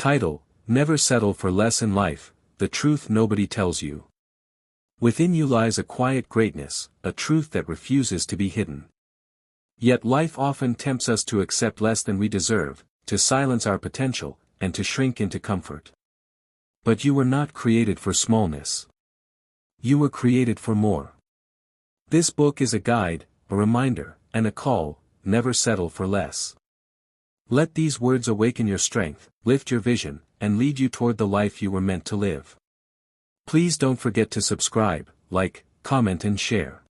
Title: Never Settle for Less in Life, The Truth Nobody Tells You. Within you lies a quiet greatness, a truth that refuses to be hidden. Yet life often tempts us to accept less than we deserve, to silence our potential, and to shrink into comfort. But you were not created for smallness. You were created for more. This book is a guide, a reminder, and a call: never settle for less. Let these words awaken your strength, lift your vision, and lead you toward the life you were meant to live. Please don't forget to subscribe, like, comment and share.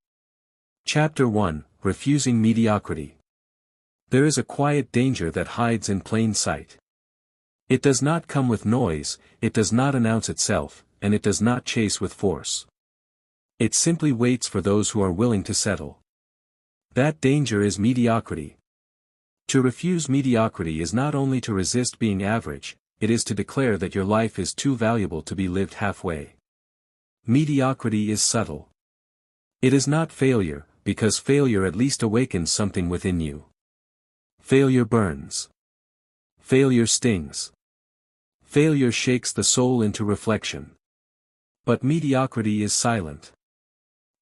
Chapter 1: Refusing Mediocrity. There is a quiet danger that hides in plain sight. It does not come with noise, it does not announce itself, and it does not chase with force. It simply waits for those who are willing to settle. That danger is mediocrity. To refuse mediocrity is not only to resist being average, it is to declare that your life is too valuable to be lived halfway. Mediocrity is subtle. It is not failure, because failure at least awakens something within you. Failure burns. Failure stings. Failure shakes the soul into reflection. But mediocrity is silent.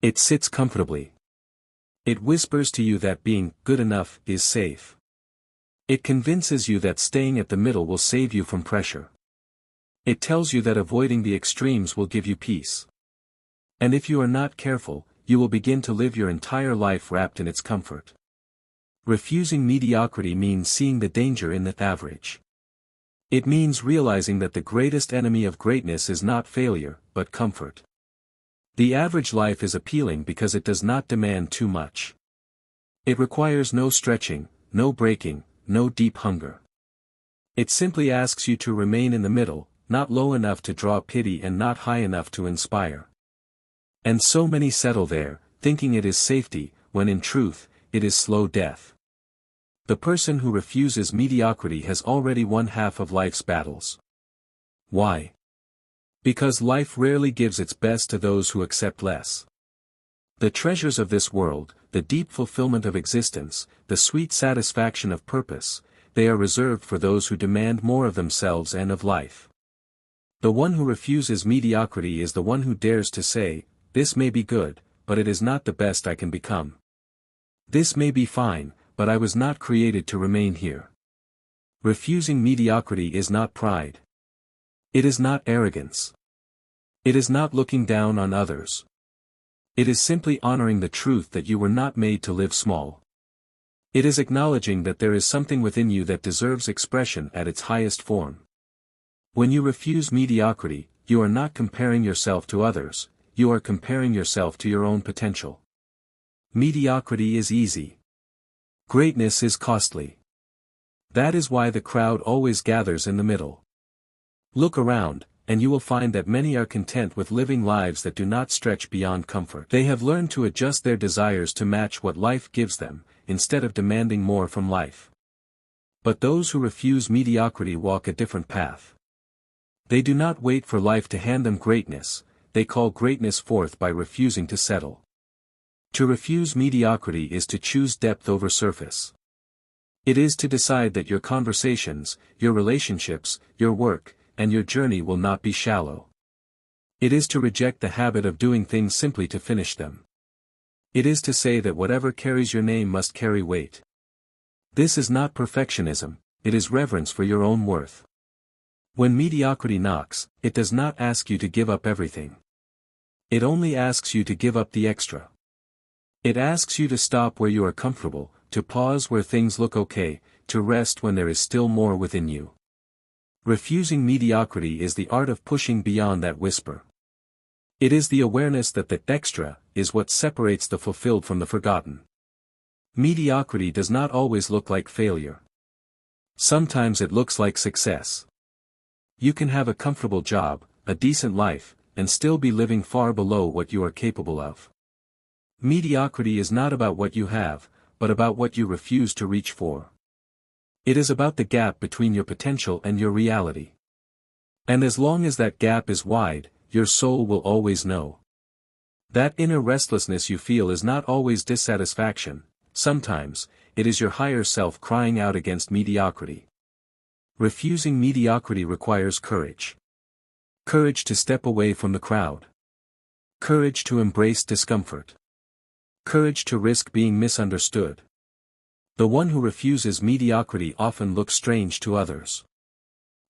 It sits comfortably. It whispers to you that being good enough is safe. It convinces you that staying at the middle will save you from pressure. It tells you that avoiding the extremes will give you peace. And if you are not careful, you will begin to live your entire life wrapped in its comfort. Refusing mediocrity means seeing the danger in the average. It means realizing that the greatest enemy of greatness is not failure, but comfort. The average life is appealing because it does not demand too much. It requires no stretching, no breaking, no deep hunger. It simply asks you to remain in the middle, not low enough to draw pity and not high enough to inspire. And so many settle there, thinking it is safety, when in truth, it is slow death. The person who refuses mediocrity has already won half of life's battles. Why? Because life rarely gives its best to those who accept less. The treasures of this world, the deep fulfillment of existence, the sweet satisfaction of purpose, they are reserved for those who demand more of themselves and of life. The one who refuses mediocrity is the one who dares to say, "This may be good, but it is not the best I can become. This may be fine, but I was not created to remain here." Refusing mediocrity is not pride. It is not arrogance. It is not looking down on others. It is simply honoring the truth that you were not made to live small. It is acknowledging that there is something within you that deserves expression at its highest form. When you refuse mediocrity, you are not comparing yourself to others, you are comparing yourself to your own potential. Mediocrity is easy. Greatness is costly. That is why the crowd always gathers in the middle. Look around, and you will find that many are content with living lives that do not stretch beyond comfort. They have learned to adjust their desires to match what life gives them, instead of demanding more from life. But those who refuse mediocrity walk a different path. They do not wait for life to hand them greatness, they call greatness forth by refusing to settle. To refuse mediocrity is to choose depth over surface. It is to decide that your conversations, your relationships, your work, and your journey will not be shallow. It is to reject the habit of doing things simply to finish them. It is to say that whatever carries your name must carry weight. This is not perfectionism, it is reverence for your own worth. When mediocrity knocks, it does not ask you to give up everything. It only asks you to give up the extra. It asks you to stop where you are comfortable, to pause where things look okay, to rest when there is still more within you. Refusing mediocrity is the art of pushing beyond that whisper. It is the awareness that the extra is what separates the fulfilled from the forgotten. Mediocrity does not always look like failure. Sometimes it looks like success. You can have a comfortable job, a decent life, and still be living far below what you are capable of. Mediocrity is not about what you have, but about what you refuse to reach for. It is about the gap between your potential and your reality. And as long as that gap is wide, your soul will always know. That inner restlessness you feel is not always dissatisfaction, sometimes, it is your higher self crying out against mediocrity. Refusing mediocrity requires courage. Courage to step away from the crowd. Courage to embrace discomfort. Courage to risk being misunderstood. The one who refuses mediocrity often looks strange to others.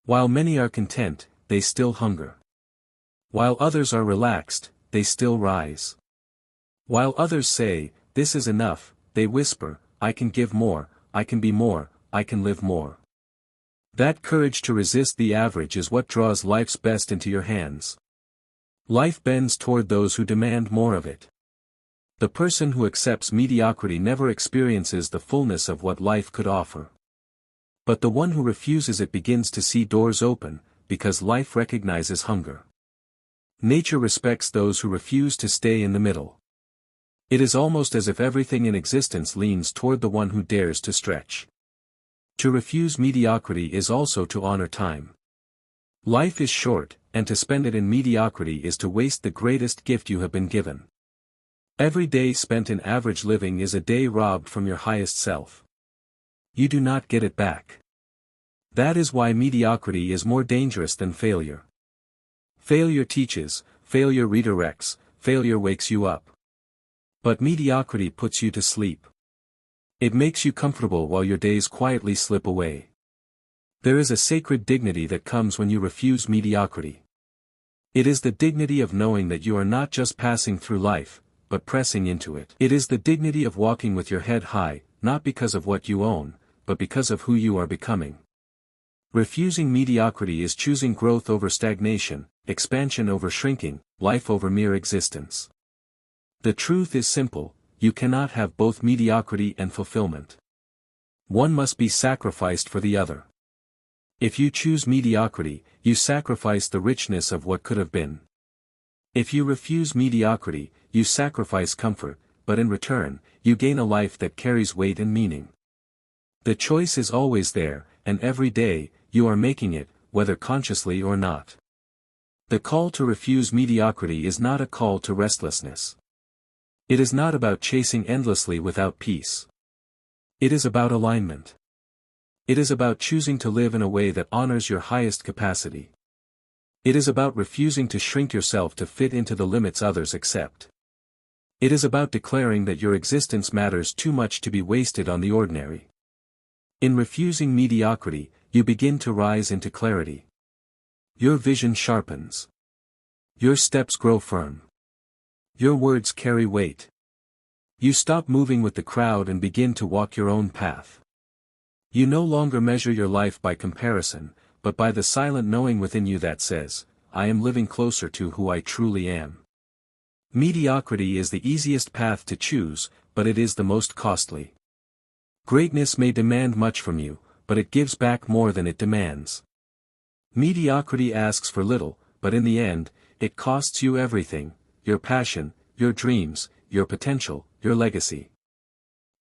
While many are content, they still hunger. While others are relaxed, they still rise. While others say, "This is enough," they whisper, "I can give more, I can be more, I can live more." That courage to resist the average is what draws life's best into your hands. Life bends toward those who demand more of it. The person who accepts mediocrity never experiences the fullness of what life could offer. But the one who refuses it begins to see doors open, because life recognizes hunger. Nature respects those who refuse to stay in the middle. It is almost as if everything in existence leans toward the one who dares to stretch. To refuse mediocrity is also to honor time. Life is short, and to spend it in mediocrity is to waste the greatest gift you have been given. Every day spent in average living is a day robbed from your highest self. You do not get it back. That is why mediocrity is more dangerous than failure. Failure teaches, failure redirects, failure wakes you up. But mediocrity puts you to sleep. It makes you comfortable while your days quietly slip away. There is a sacred dignity that comes when you refuse mediocrity. It is the dignity of knowing that you are not just passing through life, but pressing into it. It is the dignity of walking with your head high, not because of what you own, but because of who you are becoming. Refusing mediocrity is choosing growth over stagnation, expansion over shrinking, life over mere existence. The truth is simple: you cannot have both mediocrity and fulfillment. One must be sacrificed for the other. If you choose mediocrity, you sacrifice the richness of what could have been. If you refuse mediocrity, you sacrifice comfort, but in return, you gain a life that carries weight and meaning. The choice is always there, and every day, you are making it, whether consciously or not. The call to refuse mediocrity is not a call to restlessness. It is not about chasing endlessly without peace. It is about alignment. It is about choosing to live in a way that honors your highest capacity. It is about refusing to shrink yourself to fit into the limits others accept. It is about declaring that your existence matters too much to be wasted on the ordinary. In refusing mediocrity, you begin to rise into clarity. Your vision sharpens. Your steps grow firm. Your words carry weight. You stop moving with the crowd and begin to walk your own path. You no longer measure your life by comparison, but by the silent knowing within you that says, "I am living closer to who I truly am." Mediocrity is the easiest path to choose, but it is the most costly. Greatness may demand much from you, but it gives back more than it demands. Mediocrity asks for little, but in the end, it costs you everything: your passion, your dreams, your potential, your legacy.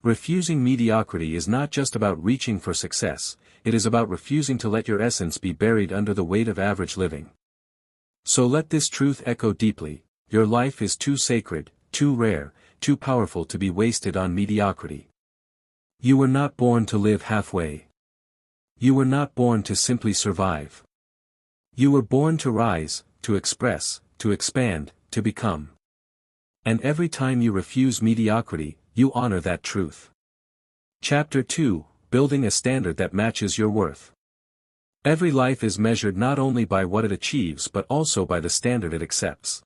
Refusing mediocrity is not just about reaching for success, it is about refusing to let your essence be buried under the weight of average living. So let this truth echo deeply: your life is too sacred, too rare, too powerful to be wasted on mediocrity. You were not born to live halfway. You were not born to simply survive. You were born to rise, to express, to expand, to become. And every time you refuse mediocrity, you honor that truth. Chapter 2: Building a Standard That Matches Your Worth. Every life is measured not only by what it achieves but also by the standard it accepts.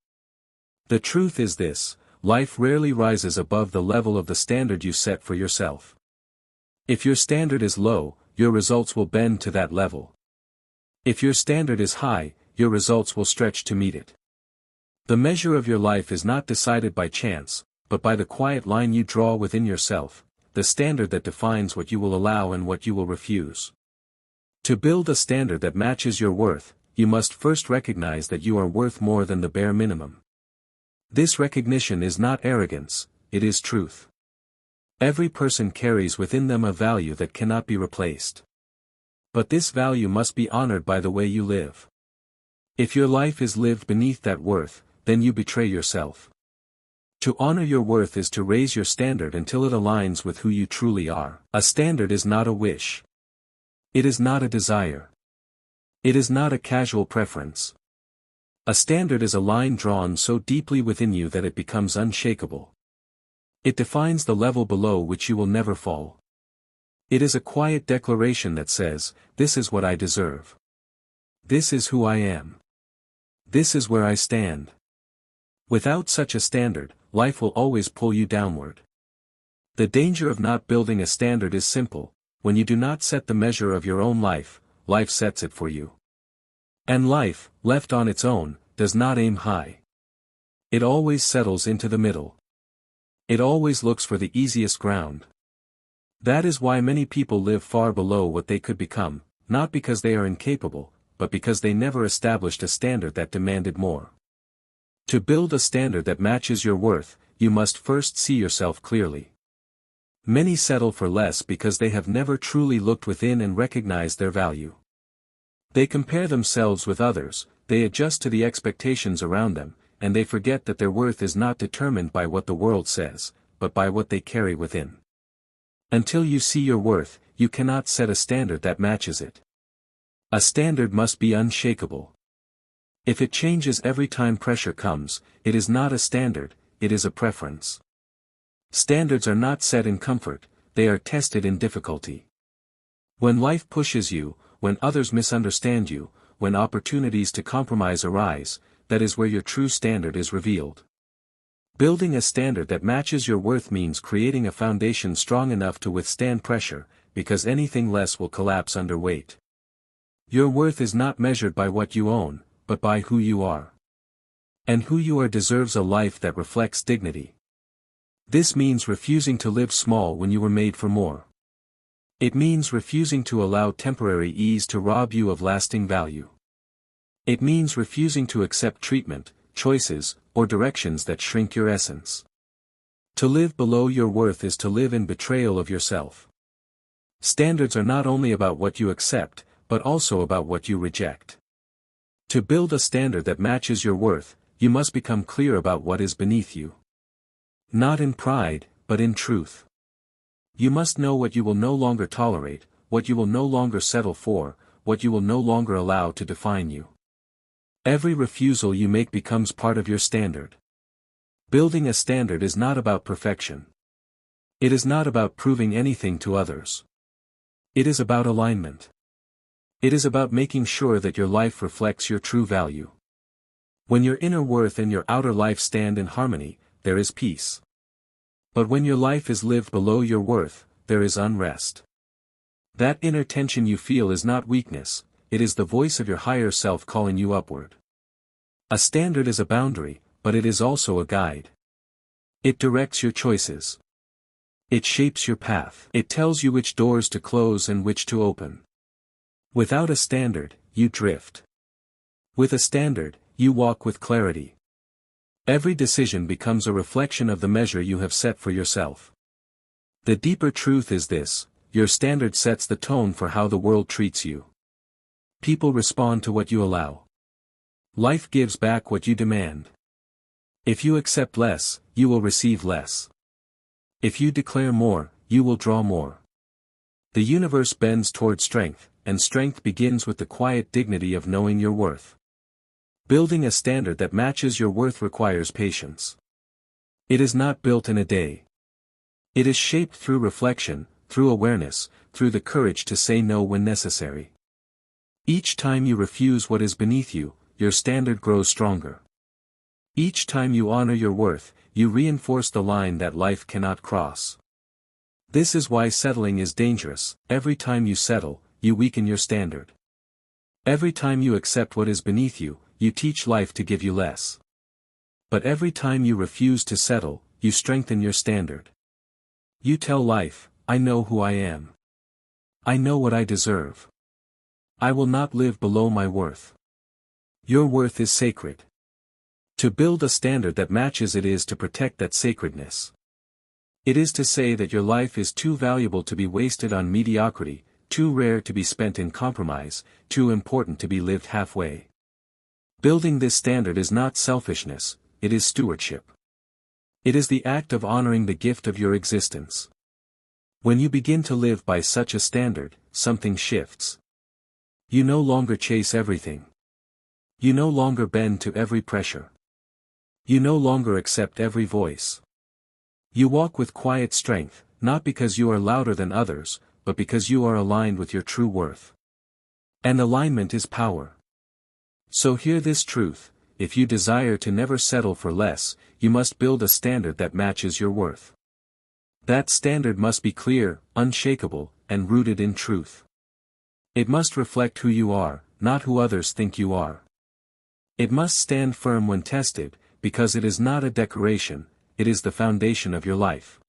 The truth is this: life rarely rises above the level of the standard you set for yourself. If your standard is low, your results will bend to that level. If your standard is high, your results will stretch to meet it. The measure of your life is not decided by chance, but by the quiet line you draw within yourself, the standard that defines what you will allow and what you will refuse. To build a standard that matches your worth, you must first recognize that you are worth more than the bare minimum. This recognition is not arrogance, it is truth. Every person carries within them a value that cannot be replaced. But this value must be honored by the way you live. If your life is lived beneath that worth, then you betray yourself. To honor your worth is to raise your standard until it aligns with who you truly are. A standard is not a wish. It is not a desire. It is not a casual preference. A standard is a line drawn so deeply within you that it becomes unshakable. It defines the level below which you will never fall. It is a quiet declaration that says, "This is what I deserve. This is who I am. This is where I stand." Without such a standard, life will always pull you downward. The danger of not building a standard is simple: when you do not set the measure of your own life, life sets it for you. And life, left on its own, does not aim high. It always settles into the middle. It always looks for the easiest ground. That is why many people live far below what they could become, not because they are incapable, but because they never established a standard that demanded more. To build a standard that matches your worth, you must first see yourself clearly. Many settle for less because they have never truly looked within and recognized their value. They compare themselves with others, they adjust to the expectations around them, and they forget that their worth is not determined by what the world says, but by what they carry within. Until you see your worth, you cannot set a standard that matches it. A standard must be unshakable. If it changes every time pressure comes, it is not a standard, it is a preference. Standards are not set in comfort, they are tested in difficulty. When life pushes you, when others misunderstand you, when opportunities to compromise arise, that is where your true standard is revealed. Building a standard that matches your worth means creating a foundation strong enough to withstand pressure, because anything less will collapse under weight. Your worth is not measured by what you own, but by who you are. And who you are deserves a life that reflects dignity. This means refusing to live small when you were made for more. It means refusing to allow temporary ease to rob you of lasting value. It means refusing to accept treatment, choices, or directions that shrink your essence. To live below your worth is to live in betrayal of yourself. Standards are not only about what you accept, but also about what you reject. To build a standard that matches your worth, you must become clear about what is beneath you. Not in pride, but in truth. You must know what you will no longer tolerate, what you will no longer settle for, what you will no longer allow to define you. Every refusal you make becomes part of your standard. Building a standard is not about perfection. It is not about proving anything to others. It is about alignment. It is about making sure that your life reflects your true value. When your inner worth and your outer life stand in harmony, there is peace. But when your life is lived below your worth, there is unrest. That inner tension you feel is not weakness, it is the voice of your higher self calling you upward. A standard is a boundary, but it is also a guide. It directs your choices. It shapes your path. It tells you which doors to close and which to open. Without a standard, you drift. With a standard, you walk with clarity. Every decision becomes a reflection of the measure you have set for yourself. The deeper truth is this: your standard sets the tone for how the world treats you. People respond to what you allow. Life gives back what you demand. If you accept less, you will receive less. If you declare more, you will draw more. The universe bends toward strength, and strength begins with the quiet dignity of knowing your worth. Building a standard that matches your worth requires patience. It is not built in a day. It is shaped through reflection, through awareness, through the courage to say no when necessary. Each time you refuse what is beneath you, your standard grows stronger. Each time you honor your worth, you reinforce the line that life cannot cross. This is why settling is dangerous. Every time you settle, you weaken your standard. Every time you accept what is beneath you, you teach life to give you less. But every time you refuse to settle, you strengthen your standard. You tell life, I know who I am. I know what I deserve. I will not live below my worth. Your worth is sacred. To build a standard that matches it is to protect that sacredness. It is to say that your life is too valuable to be wasted on mediocrity, too rare to be spent in compromise, too important to be lived halfway. Building this standard is not selfishness, it is stewardship. It is the act of honoring the gift of your existence. When you begin to live by such a standard, something shifts. You no longer chase everything. You no longer bend to every pressure. You no longer accept every voice. You walk with quiet strength, not because you are louder than others, but because you are aligned with your true worth. And alignment is power. So hear this truth: if you desire to never settle for less, you must build a standard that matches your worth. That standard must be clear, unshakable, and rooted in truth. It must reflect who you are, not who others think you are. It must stand firm when tested, because it is not a decoration, it is the foundation of your life.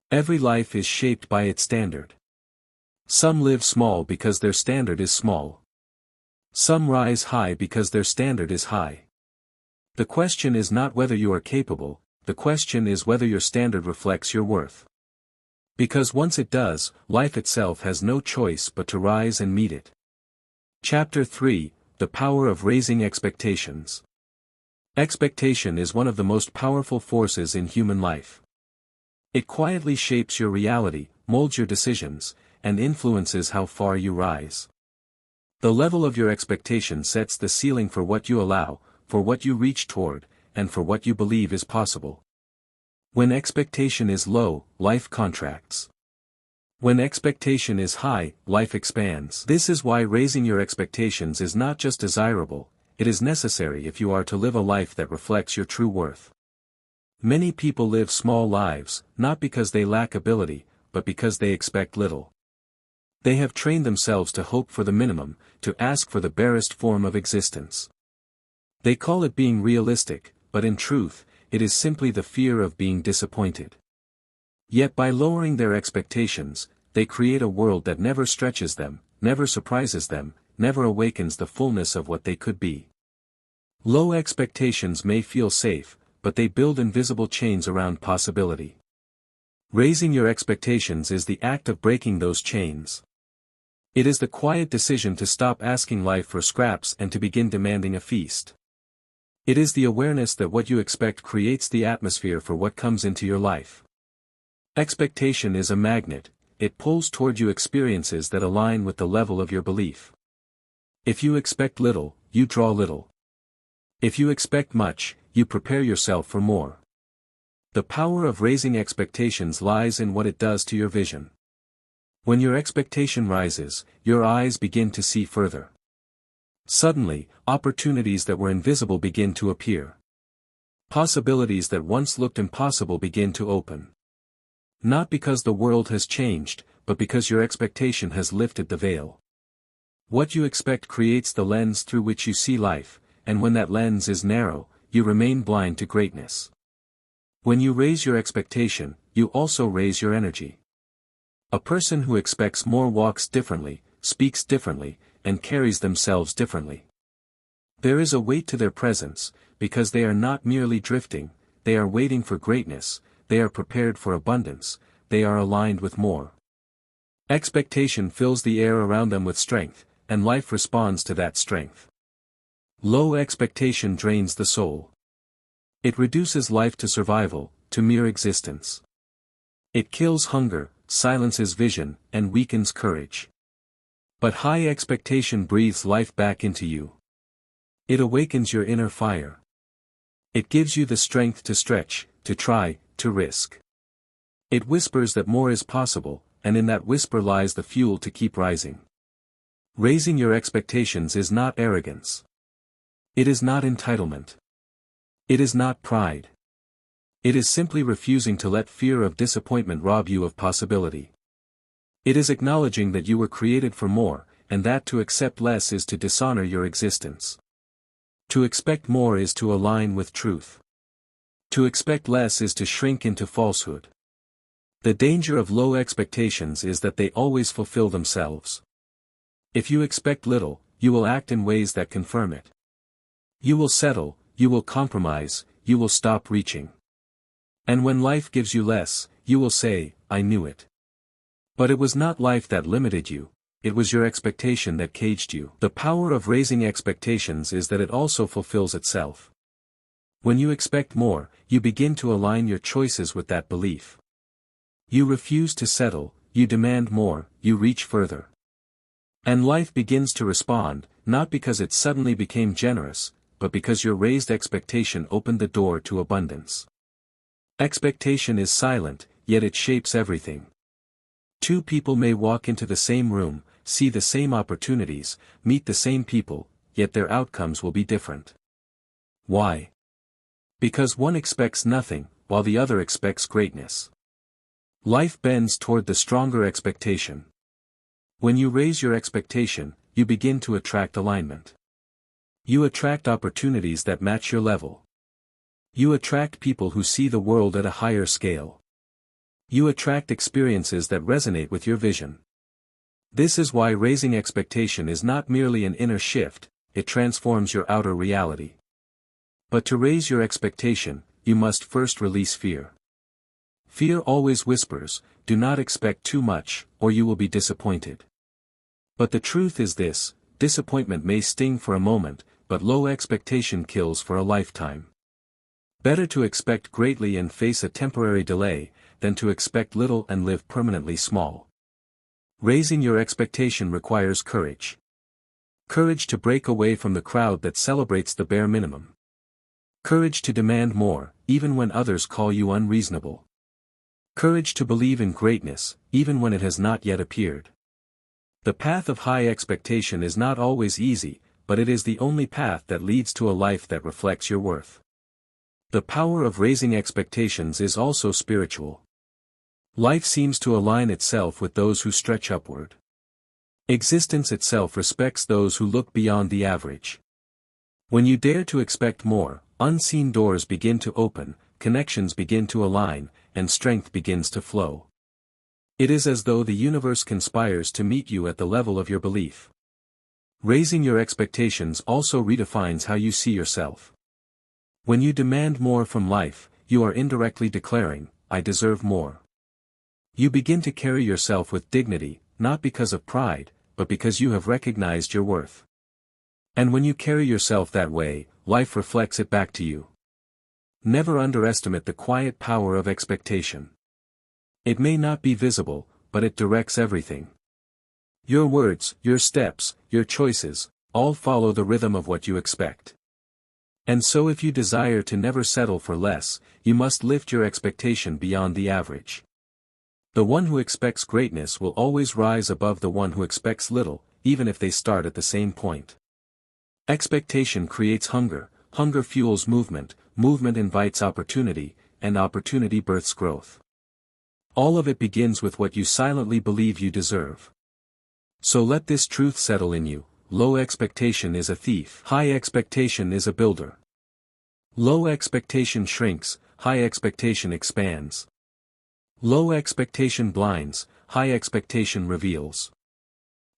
Every life is shaped by its standard. Some live small because their standard is small. Some rise high because their standard is high. The question is not whether you are capable, the question is whether your standard reflects your worth. Because once it does, life itself has no choice but to rise and meet it. Chapter 3: The Power of Raising Expectations. Expectation is one of the most powerful forces in human life. It quietly shapes your reality, molds your decisions, and influences how far you rise. The level of your expectation sets the ceiling for what you allow, for what you reach toward, and for what you believe is possible. When expectation is low, life contracts. When expectation is high, life expands. This is why raising your expectations is not just desirable, it is necessary if you are to live a life that reflects your true worth. Many people live small lives, not because they lack ability, but because they expect little. They have trained themselves to hope for the minimum, to ask for the barest form of existence. They call it being realistic, but in truth, it is simply the fear of being disappointed. Yet by lowering their expectations, they create a world that never stretches them, never surprises them, never awakens the fullness of what they could be. Low expectations may feel safe, but they build invisible chains around possibility. Raising your expectations is the act of breaking those chains. It is the quiet decision to stop asking life for scraps and to begin demanding a feast. It is the awareness that what you expect creates the atmosphere for what comes into your life. Expectation is a magnet, it pulls toward you experiences that align with the level of your belief. If you expect little, you draw little. If you expect much, you prepare yourself for more. The power of raising expectations lies in what it does to your vision. When your expectation rises, your eyes begin to see further. Suddenly, opportunities that were invisible begin to appear. Possibilities that once looked impossible begin to open. Not because the world has changed, but because your expectation has lifted the veil. What you expect creates the lens through which you see life, and when that lens is narrow, you remain blind to greatness. When you raise your expectation, you also raise your energy. A person who expects more walks differently, speaks differently, and carries themselves differently. There is a weight to their presence, because they are not merely drifting, they are waiting for greatness, they are prepared for abundance, they are aligned with more. Expectation fills the air around them with strength, and life responds to that strength. Low expectation drains the soul. It reduces life to survival, to mere existence. It kills hunger, silences vision, and weakens courage. But high expectation breathes life back into you. It awakens your inner fire. It gives you the strength to stretch, to try, to risk. It whispers that more is possible, and in that whisper lies the fuel to keep rising. Raising your expectations is not arrogance. It is not entitlement. It is not pride. It is simply refusing to let fear of disappointment rob you of possibility. It is acknowledging that you were created for more, and that to accept less is to dishonor your existence. To expect more is to align with truth. To expect less is to shrink into falsehood. The danger of low expectations is that they always fulfill themselves. If you expect little, you will act in ways that confirm it. You will settle, you will compromise, you will stop reaching. And when life gives you less, you will say, "I knew it." But it was not life that limited you, it was your expectation that caged you. The power of raising expectations is that it also fulfills itself. When you expect more, you begin to align your choices with that belief. You refuse to settle, you demand more, you reach further. And life begins to respond, not because it suddenly became generous, but because your raised expectation opened the door to abundance. Expectation is silent, yet it shapes everything. Two people may walk into the same room, see the same opportunities, meet the same people, yet their outcomes will be different. Why? Because one expects nothing, while the other expects greatness. Life bends toward the stronger expectation. When you raise your expectation, you begin to attract alignment. You attract opportunities that match your level. You attract people who see the world at a higher scale. You attract experiences that resonate with your vision. This is why raising expectation is not merely an inner shift, it transforms your outer reality. But to raise your expectation, you must first release fear. Fear always whispers, do not expect too much, or you will be disappointed. But the truth is this, disappointment may sting for a moment, but low expectation kills for a lifetime. Better to expect greatly and face a temporary delay, than to expect little and live permanently small. Raising your expectation requires courage. Courage to break away from the crowd that celebrates the bare minimum. Courage to demand more, even when others call you unreasonable. Courage to believe in greatness, even when it has not yet appeared. The path of high expectation is not always easy, but it is the only path that leads to a life that reflects your worth. The power of raising expectations is also spiritual. Life seems to align itself with those who stretch upward. Existence itself respects those who look beyond the average. When you dare to expect more, unseen doors begin to open, connections begin to align, and strength begins to flow. It is as though the universe conspires to meet you at the level of your belief. Raising your expectations also redefines how you see yourself. When you demand more from life, you are indirectly declaring, I deserve more. You begin to carry yourself with dignity, not because of pride, but because you have recognized your worth. And when you carry yourself that way, life reflects it back to you. Never underestimate the quiet power of expectation. It may not be visible, but it directs everything. Your words, your steps, your choices, all follow the rhythm of what you expect. And so if you desire to never settle for less, you must lift your expectation beyond the average. The one who expects greatness will always rise above the one who expects little, even if they start at the same point. Expectation creates hunger, hunger fuels movement, movement invites opportunity, and opportunity births growth. All of it begins with what you silently believe you deserve. So let this truth settle in you, low expectation is a thief, high expectation is a builder. Low expectation shrinks, high expectation expands. Low expectation blinds, high expectation reveals.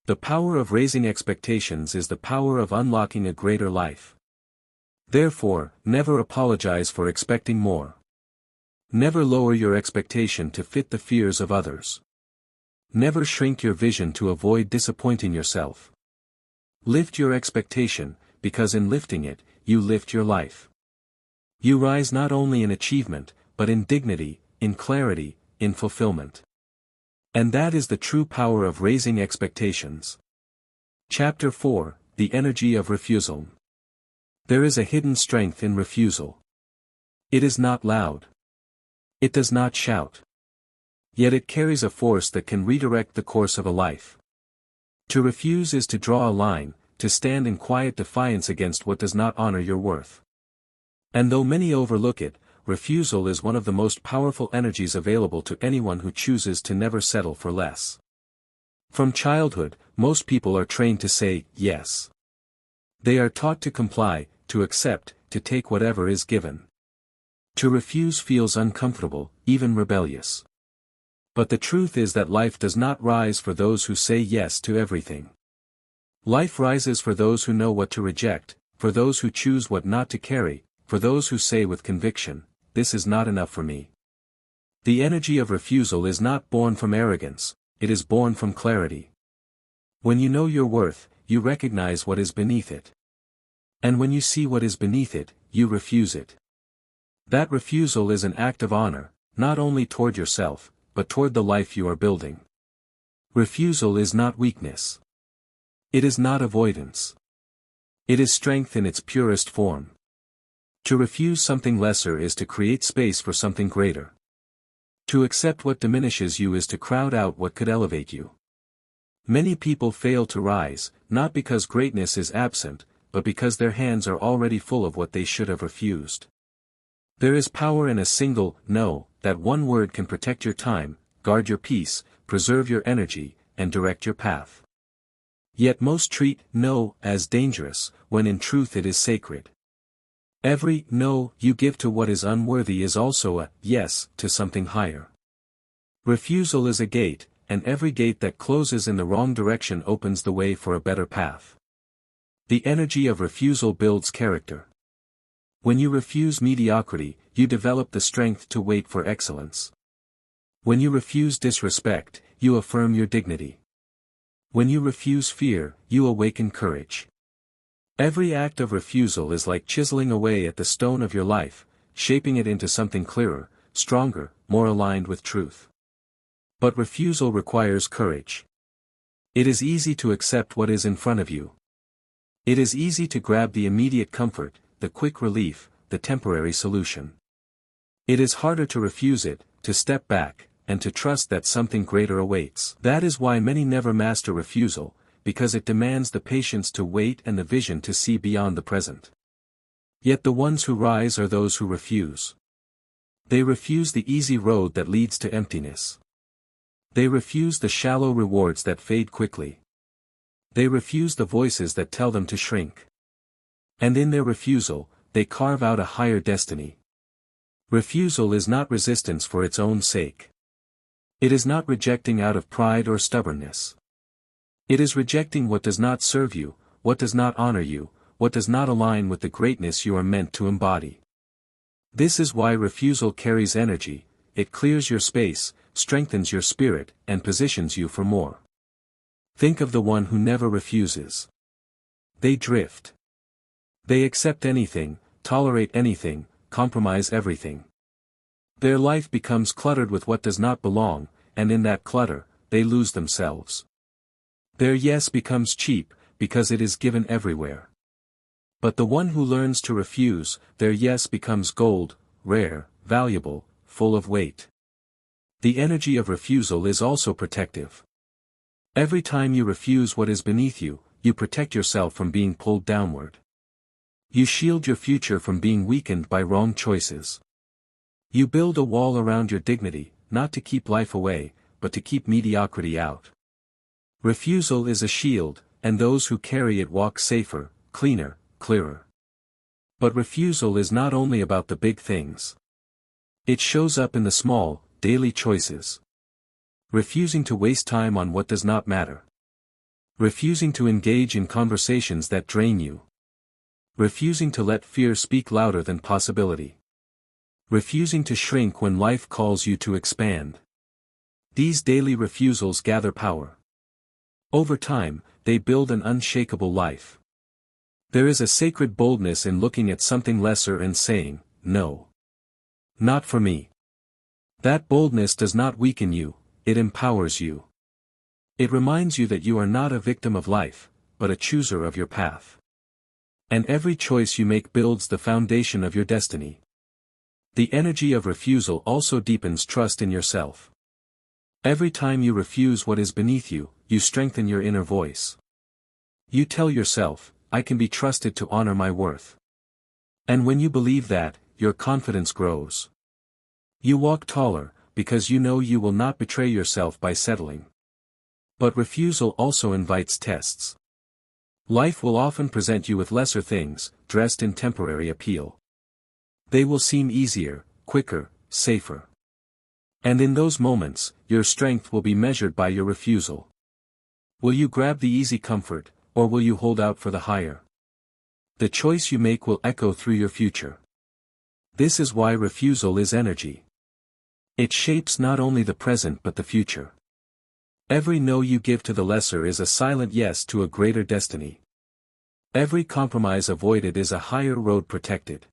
The power of raising expectations is the power of unlocking a greater life. Therefore, never apologize for expecting more. Never lower your expectation to fit the fears of others. Never shrink your vision to avoid disappointing yourself. Lift your expectation, because in lifting it, you lift your life. You rise not only in achievement, but in dignity, in clarity, in fulfillment. And that is the true power of raising expectations. Chapter 4, The Energy of Refusal. There is a hidden strength in refusal. It is not loud. It does not shout. Yet it carries a force that can redirect the course of a life. To refuse is to draw a line, to stand in quiet defiance against what does not honor your worth. And though many overlook it, refusal is one of the most powerful energies available to anyone who chooses to never settle for less. From childhood, most people are trained to say, yes. They are taught to comply, to accept, to take whatever is given. To refuse feels uncomfortable, even rebellious. But the truth is that life does not rise for those who say yes to everything. Life rises for those who know what to reject, for those who choose what not to carry, for those who say with conviction, this is not enough for me. The energy of refusal is not born from arrogance, it is born from clarity. When you know your worth, you recognize what is beneath it. And when you see what is beneath it, you refuse it. That refusal is an act of honor, not only toward yourself, but toward the life you are building. Refusal is not weakness. It is not avoidance. It is strength in its purest form. To refuse something lesser is to create space for something greater. To accept what diminishes you is to crowd out what could elevate you. Many people fail to rise, not because greatness is absent, but because their hands are already full of what they should have refused. There is power in a single no. That one word can protect your time, guard your peace, preserve your energy, and direct your path. Yet most treat no as dangerous, when in truth it is sacred. Every no you give to what is unworthy is also a yes to something higher. Refusal is a gate, and every gate that closes in the wrong direction opens the way for a better path. The energy of refusal builds character. When you refuse mediocrity, you develop the strength to wait for excellence. When you refuse disrespect, you affirm your dignity. When you refuse fear, you awaken courage. Every act of refusal is like chiseling away at the stone of your life, shaping it into something clearer, stronger, more aligned with truth. But refusal requires courage. It is easy to accept what is in front of you. It is easy to grab the immediate comfort, the quick relief, the temporary solution. It is harder to refuse it, to step back, and to trust that something greater awaits. That is why many never master refusal, because it demands the patience to wait and the vision to see beyond the present. Yet the ones who rise are those who refuse. They refuse the easy road that leads to emptiness. They refuse the shallow rewards that fade quickly. They refuse the voices that tell them to shrink. And in their refusal, they carve out a higher destiny. Refusal is not resistance for its own sake. It is not rejecting out of pride or stubbornness. It is rejecting what does not serve you, what does not honor you, what does not align with the greatness you are meant to embody. This is why refusal carries energy. It clears your space, strengthens your spirit, and positions you for more. Think of the one who never refuses. They drift. They accept anything, tolerate anything, compromise everything. Their life becomes cluttered with what does not belong, and in that clutter, they lose themselves. Their yes becomes cheap, because it is given everywhere. But the one who learns to refuse, their yes becomes gold, rare, valuable, full of weight. The energy of refusal is also protective. Every time you refuse what is beneath you, you protect yourself from being pulled downward. You shield your future from being weakened by wrong choices. You build a wall around your dignity, not to keep life away, but to keep mediocrity out. Refusal is a shield, and those who carry it walk safer, cleaner, clearer. But refusal is not only about the big things. It shows up in the small, daily choices. Refusing to waste time on what does not matter. Refusing to engage in conversations that drain you. Refusing to let fear speak louder than possibility. Refusing to shrink when life calls you to expand. These daily refusals gather power. Over time, they build an unshakable life. There is a sacred boldness in looking at something lesser and saying, "No. Not for me." That boldness does not weaken you, it empowers you. It reminds you that you are not a victim of life, but a chooser of your path. And every choice you make builds the foundation of your destiny. The energy of refusal also deepens trust in yourself. Every time you refuse what is beneath you, you strengthen your inner voice. You tell yourself, "I can be trusted to honor my worth." And when you believe that, your confidence grows. You walk taller, because you know you will not betray yourself by settling. But refusal also invites tests. Life will often present you with lesser things, dressed in temporary appeal. They will seem easier, quicker, safer. And in those moments, your strength will be measured by your refusal. Will you grab the easy comfort, or will you hold out for the higher? The choice you make will echo through your future. This is why refusal is energy. It shapes not only the present but the future. Every no you give to the lesser is a silent yes to a greater destiny. Every compromise avoided is a higher road protected.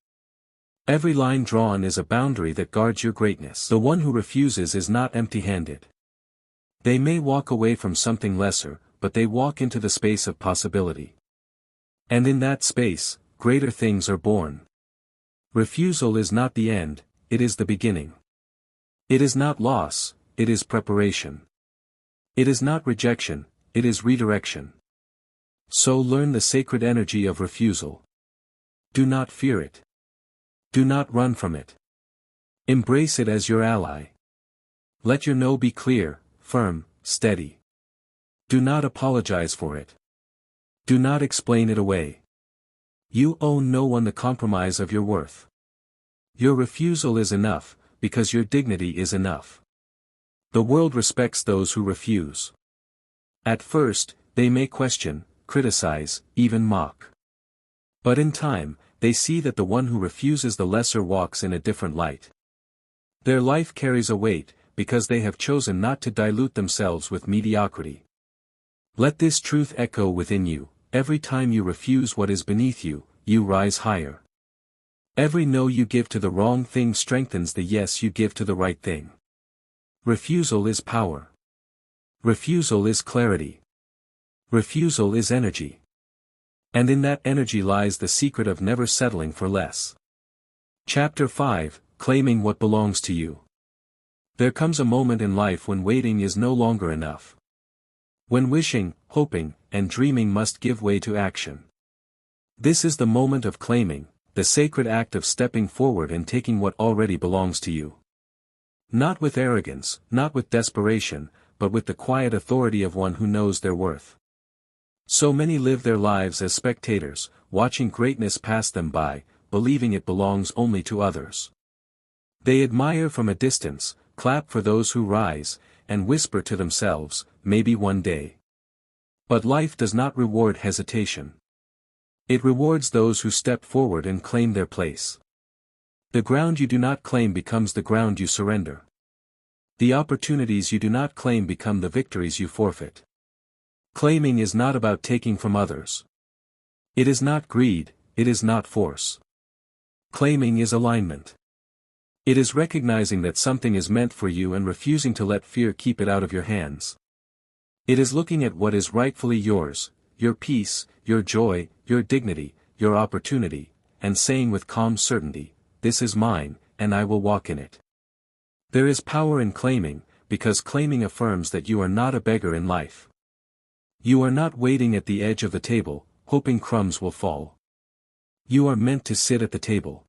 Every line drawn is a boundary that guards your greatness. The one who refuses is not empty-handed. They may walk away from something lesser, but they walk into the space of possibility. And in that space, greater things are born. Refusal is not the end, it is the beginning. It is not loss, it is preparation. It is not rejection, it is redirection. So learn the sacred energy of refusal. Do not fear it. Do not run from it. Embrace it as your ally. Let your no be clear, firm, steady. Do not apologize for it. Do not explain it away. You owe no one the compromise of your worth. Your refusal is enough, because your dignity is enough. The world respects those who refuse. At first, they may question, criticize, even mock. But in time, they see that the one who refuses the lesser walks in a different light. Their life carries a weight, because they have chosen not to dilute themselves with mediocrity. Let this truth echo within you: every time you refuse what is beneath you, you rise higher. Every no you give to the wrong thing strengthens the yes you give to the right thing. Refusal is power. Refusal is clarity. Refusal is energy. And in that energy lies the secret of never settling for less. Chapter 5, Claiming What Belongs to You. There comes a moment in life when waiting is no longer enough. When wishing, hoping, and dreaming must give way to action. This is the moment of claiming, the sacred act of stepping forward and taking what already belongs to you. Not with arrogance, not with desperation, but with the quiet authority of one who knows their worth. So many live their lives as spectators, watching greatness pass them by, believing it belongs only to others. They admire from a distance, clap for those who rise, and whisper to themselves, maybe one day. But life does not reward hesitation. It rewards those who step forward and claim their place. The ground you do not claim becomes the ground you surrender. The opportunities you do not claim become the victories you forfeit. Claiming is not about taking from others. It is not greed, it is not force. Claiming is alignment. It is recognizing that something is meant for you and refusing to let fear keep it out of your hands. It is looking at what is rightfully yours, your peace, your joy, your dignity, your opportunity, and saying with calm certainty, "This is mine, and I will walk in it." There is power in claiming, because claiming affirms that you are not a beggar in life. You are not waiting at the edge of the table, hoping crumbs will fall. You are meant to sit at the table.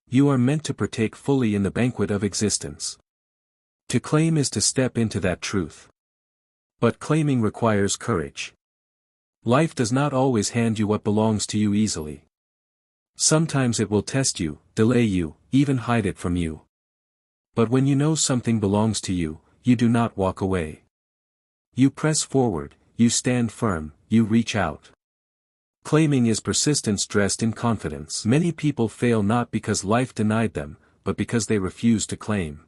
You are meant to partake fully in the banquet of existence. To claim is to step into that truth. But claiming requires courage. Life does not always hand you what belongs to you easily. Sometimes it will test you, delay you, even hide it from you. But when you know something belongs to you, you do not walk away. You press forward, you stand firm, you reach out. Claiming is persistence dressed in confidence. Many people fail not because life denied them, but because they refused to claim.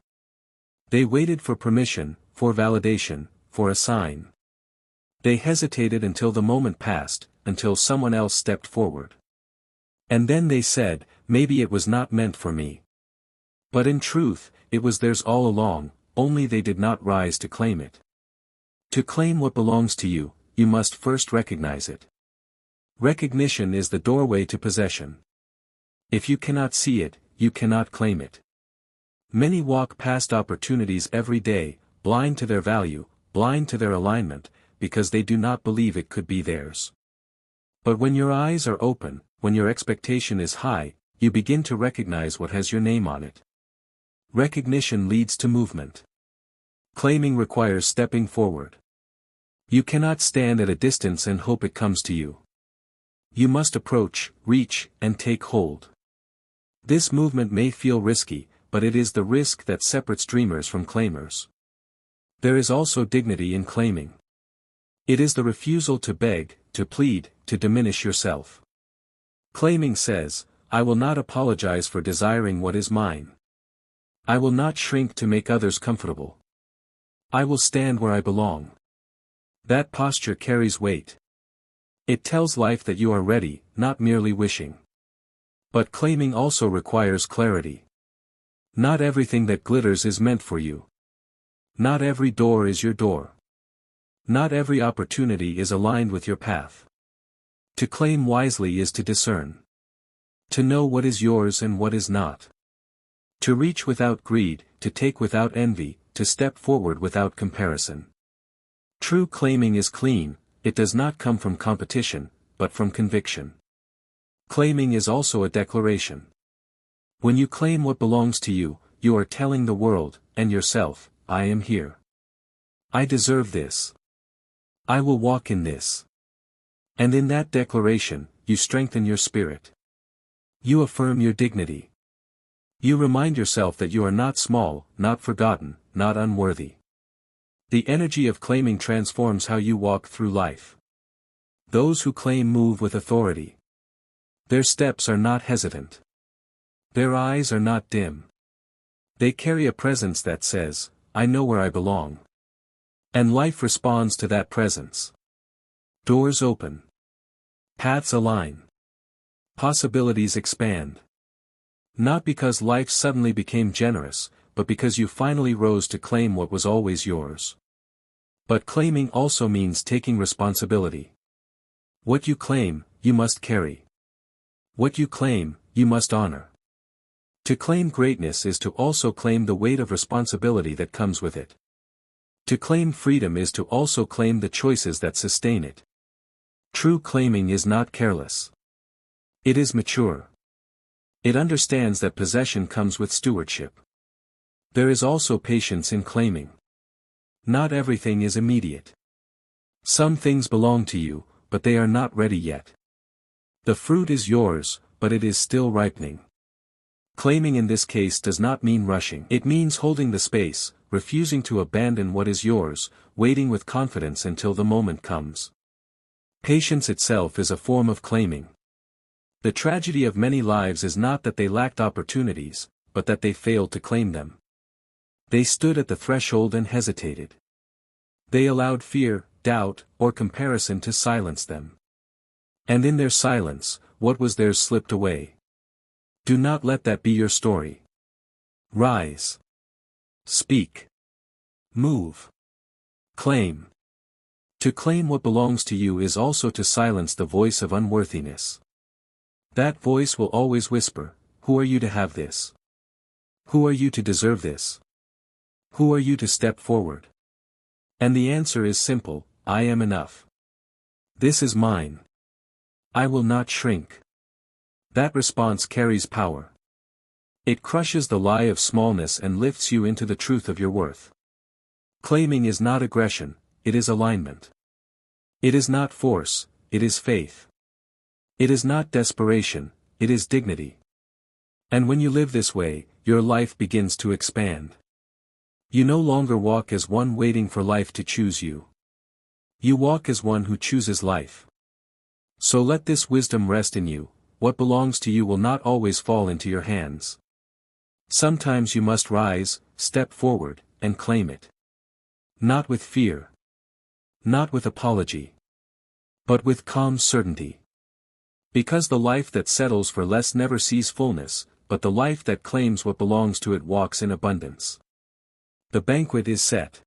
They waited for permission, for validation, for a sign. They hesitated until the moment passed, until someone else stepped forward. And then they said, "Maybe it was not meant for me." But in truth, it was theirs all along, only they did not rise to claim it. To claim what belongs to you, you must first recognize it. Recognition is the doorway to possession. If you cannot see it, you cannot claim it. Many walk past opportunities every day, blind to their value, blind to their alignment, because they do not believe it could be theirs. But when your eyes are open, when your expectation is high, you begin to recognize what has your name on it. Recognition leads to movement. Claiming requires stepping forward. You cannot stand at a distance and hope it comes to you. You must approach, reach, and take hold. This movement may feel risky, but it is the risk that separates dreamers from claimers. There is also dignity in claiming. It is the refusal to beg, to plead, to diminish yourself. Claiming says, "I will not apologize for desiring what is mine. I will not shrink to make others comfortable. I will stand where I belong." That posture carries weight. It tells life that you are ready, not merely wishing. But claiming also requires clarity. Not everything that glitters is meant for you. Not every door is your door. Not every opportunity is aligned with your path. To claim wisely is to discern. To know what is yours and what is not. To reach without greed, to take without envy, to step forward without comparison. True claiming is clean, it does not come from competition, but from conviction. Claiming is also a declaration. When you claim what belongs to you, you are telling the world, and yourself, I am here. I deserve this. I will walk in this. And in that declaration, you strengthen your spirit. You affirm your dignity. You remind yourself that you are not small, not forgotten, not unworthy. The energy of claiming transforms how you walk through life. Those who claim move with authority. Their steps are not hesitant. Their eyes are not dim. They carry a presence that says, I know where I belong. And life responds to that presence. Doors open. Paths align. Possibilities expand. Not because life suddenly became generous, but because you finally rose to claim what was always yours. But claiming also means taking responsibility. What you claim, you must carry. What you claim, you must honor. To claim greatness is to also claim the weight of responsibility that comes with it. To claim freedom is to also claim the choices that sustain it. True claiming is not careless. It is mature. It understands that possession comes with stewardship. There is also patience in claiming. Not everything is immediate. Some things belong to you, but they are not ready yet. The fruit is yours, but it is still ripening. Claiming in this case does not mean rushing. It means holding the space, refusing to abandon what is yours, waiting with confidence until the moment comes. Patience itself is a form of claiming. The tragedy of many lives is not that they lacked opportunities, but that they failed to claim them. They stood at the threshold and hesitated. They allowed fear, doubt, or comparison to silence them. And in their silence, what was theirs slipped away. Do not let that be your story. Rise. Speak. Move. Claim. To claim what belongs to you is also to silence the voice of unworthiness. That voice will always whisper, who are you to have this? Who are you to deserve this? Who are you to step forward? And the answer is simple, I am enough. This is mine. I will not shrink. That response carries power. It crushes the lie of smallness and lifts you into the truth of your worth. Claiming is not aggression, it is alignment. It is not force, it is faith. It is not desperation, it is dignity. And when you live this way, your life begins to expand. You no longer walk as one waiting for life to choose you. You walk as one who chooses life. So let this wisdom rest in you, what belongs to you will not always fall into your hands. Sometimes you must rise, step forward, and claim it. Not with fear. Not with apology. But with calm certainty. Because the life that settles for less never sees fullness, but the life that claims what belongs to it walks in abundance. The banquet is set.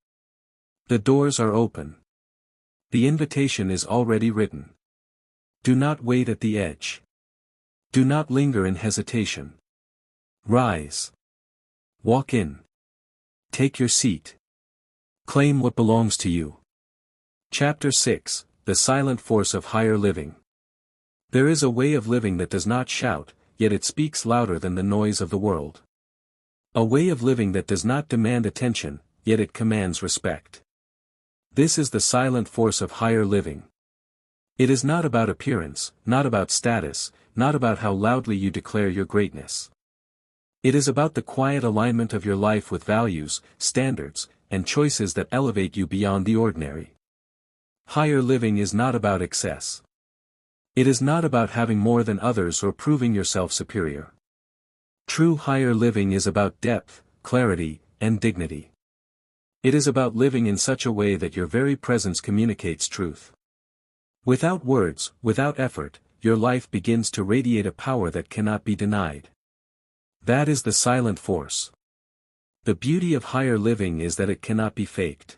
The doors are open. The invitation is already written. Do not wait at the edge. Do not linger in hesitation. Rise. Walk in. Take your seat. Claim what belongs to you. Chapter 6, The Silent Force of Higher Living. There is a way of living that does not shout, yet it speaks louder than the noise of the world. A way of living that does not demand attention, yet it commands respect. This is the silent force of higher living. It is not about appearance, not about status, not about how loudly you declare your greatness. It is about the quiet alignment of your life with values, standards, and choices that elevate you beyond the ordinary. Higher living is not about excess. It is not about having more than others or proving yourself superior. True higher living is about depth, clarity, and dignity. It is about living in such a way that your very presence communicates truth. Without words, without effort, your life begins to radiate a power that cannot be denied. That is the silent force. The beauty of higher living is that it cannot be faked.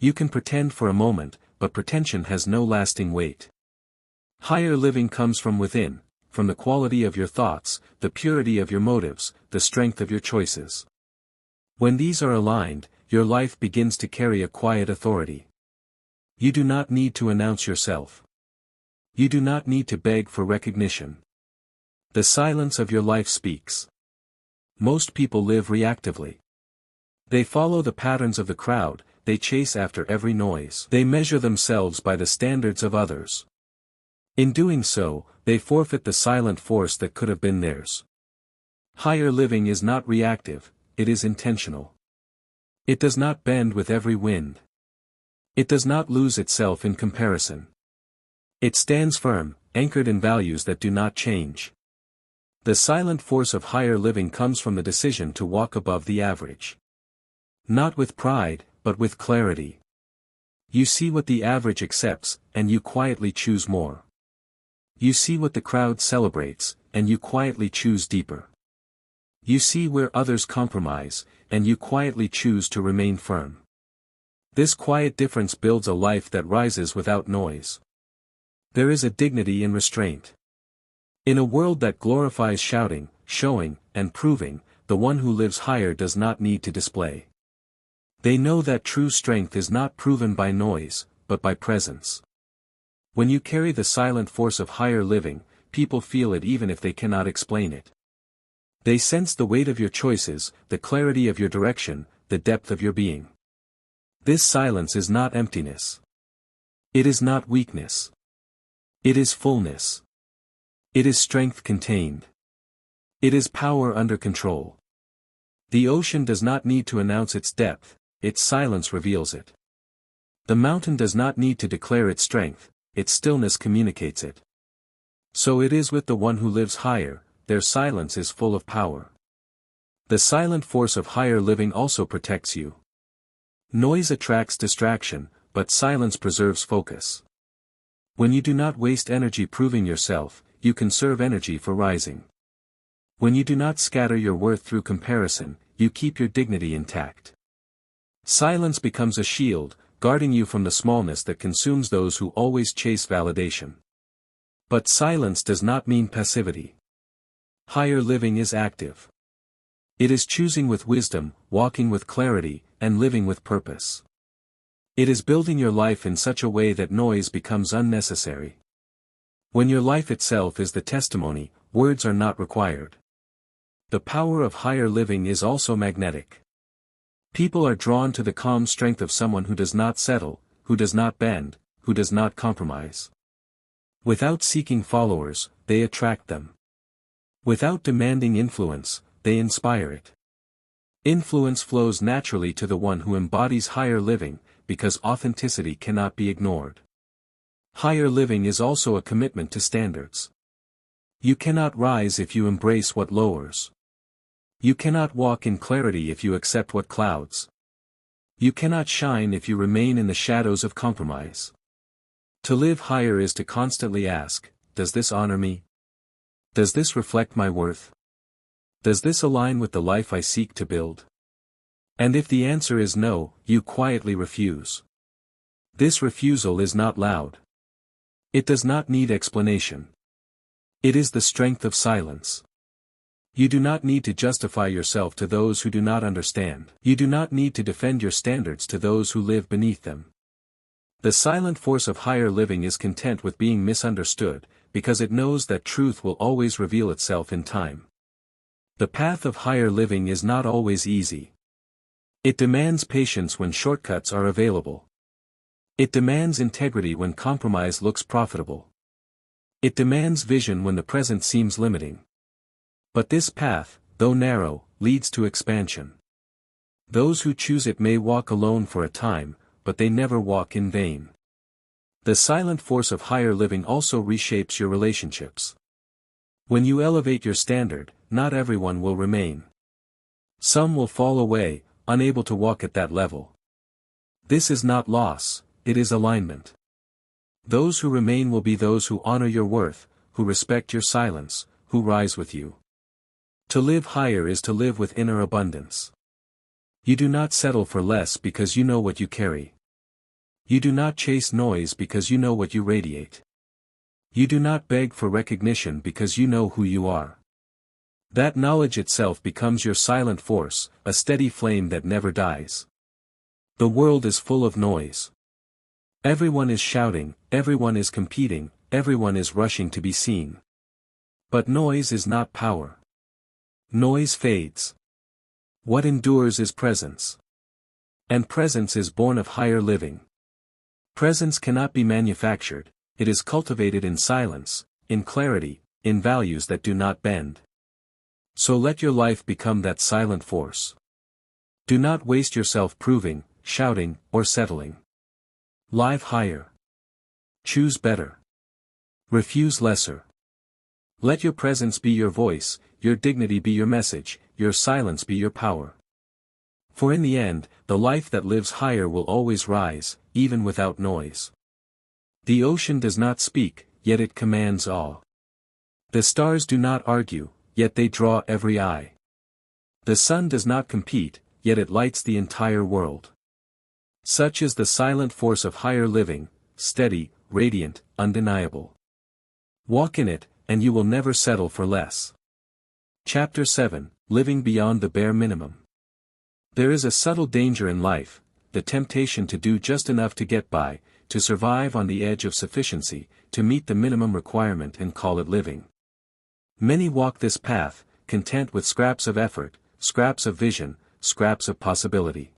You can pretend for a moment, but pretension has no lasting weight. Higher living comes from within, from the quality of your thoughts, the purity of your motives, the strength of your choices. When these are aligned, your life begins to carry a quiet authority. You do not need to announce yourself. You do not need to beg for recognition. The silence of your life speaks. Most people live reactively. They follow the patterns of the crowd, they chase after every noise. They measure themselves by the standards of others. In doing so, they forfeit the silent force that could have been theirs. Higher living is not reactive, it is intentional. It does not bend with every wind. It does not lose itself in comparison. It stands firm, anchored in values that do not change. The silent force of higher living comes from the decision to walk above the average. Not with pride, but with clarity. You see what the average accepts, and you quietly choose more. You see what the crowd celebrates, and you quietly choose deeper. You see where others compromise, and you quietly choose to remain firm. This quiet difference builds a life that rises without noise. There is a dignity in restraint. In a world that glorifies shouting, showing, and proving, the one who lives higher does not need to display. They know that true strength is not proven by noise, but by presence. When you carry the silent force of higher living, people feel it even if they cannot explain it. They sense the weight of your choices, the clarity of your direction, the depth of your being. This silence is not emptiness. It is not weakness. It is fullness. It is strength contained. It is power under control. The ocean does not need to announce its depth, its silence reveals it. The mountain does not need to declare its strength, its stillness communicates it. So it is with the one who lives higher, their silence is full of power. The silent force of higher living also protects you. Noise attracts distraction, but silence preserves focus. When you do not waste energy proving yourself, you conserve energy for rising. When you do not scatter your worth through comparison, you keep your dignity intact. Silence becomes a shield, guarding you from the smallness that consumes those who always chase validation. But silence does not mean passivity. Higher living is active. It is choosing with wisdom, walking with clarity, and living with purpose. It is building your life in such a way that noise becomes unnecessary. When your life itself is the testimony, words are not required. The power of higher living is also magnetic. People are drawn to the calm strength of someone who does not settle, who does not bend, who does not compromise. Without seeking followers, they attract them. Without demanding influence, they inspire it. Influence flows naturally to the one who embodies higher living, because authenticity cannot be ignored. Higher living is also a commitment to standards. You cannot rise if you embrace what lowers. You cannot walk in clarity if you accept what clouds. You cannot shine if you remain in the shadows of compromise. To live higher is to constantly ask, does this honor me? Does this reflect my worth? Does this align with the life I seek to build? And if the answer is no, you quietly refuse. This refusal is not loud. It does not need explanation. It is the strength of silence. You do not need to justify yourself to those who do not understand. You do not need to defend your standards to those who live beneath them. The silent force of higher living is content with being misunderstood, because it knows that truth will always reveal itself in time. The path of higher living is not always easy. It demands patience when shortcuts are available. It demands integrity when compromise looks profitable. It demands vision when the present seems limiting. But this path, though narrow, leads to expansion. Those who choose it may walk alone for a time, but they never walk in vain. The silent force of higher living also reshapes your relationships. When you elevate your standard, not everyone will remain. Some will fall away, unable to walk at that level. This is not loss, it is alignment. Those who remain will be those who honor your worth, who respect your silence, who rise with you. To live higher is to live with inner abundance. You do not settle for less because you know what you carry. You do not chase noise because you know what you radiate. You do not beg for recognition because you know who you are. That knowledge itself becomes your silent force, a steady flame that never dies. The world is full of noise. Everyone is shouting, everyone is competing, everyone is rushing to be seen. But noise is not power. Noise fades. What endures is presence. And presence is born of higher living. Presence cannot be manufactured, it is cultivated in silence, in clarity, in values that do not bend. So let your life become that silent force. Do not waste yourself proving, shouting, or settling. Live higher. Choose better. Refuse lesser. Let your presence be your voice, your dignity be your message, your silence be your power. For in the end, the life that lives higher will always rise, even without noise. The ocean does not speak, yet it commands awe. The stars do not argue, yet they draw every eye. The sun does not compete, yet it lights the entire world. Such is the silent force of higher living, steady, radiant, undeniable. Walk in it, and you will never settle for less. Chapter 7, Living Beyond the Bare Minimum. There is a subtle danger in life, the temptation to do just enough to get by, to survive on the edge of sufficiency, to meet the minimum requirement and call it living. Many walk this path, content with scraps of effort, scraps of vision, scraps of possibility.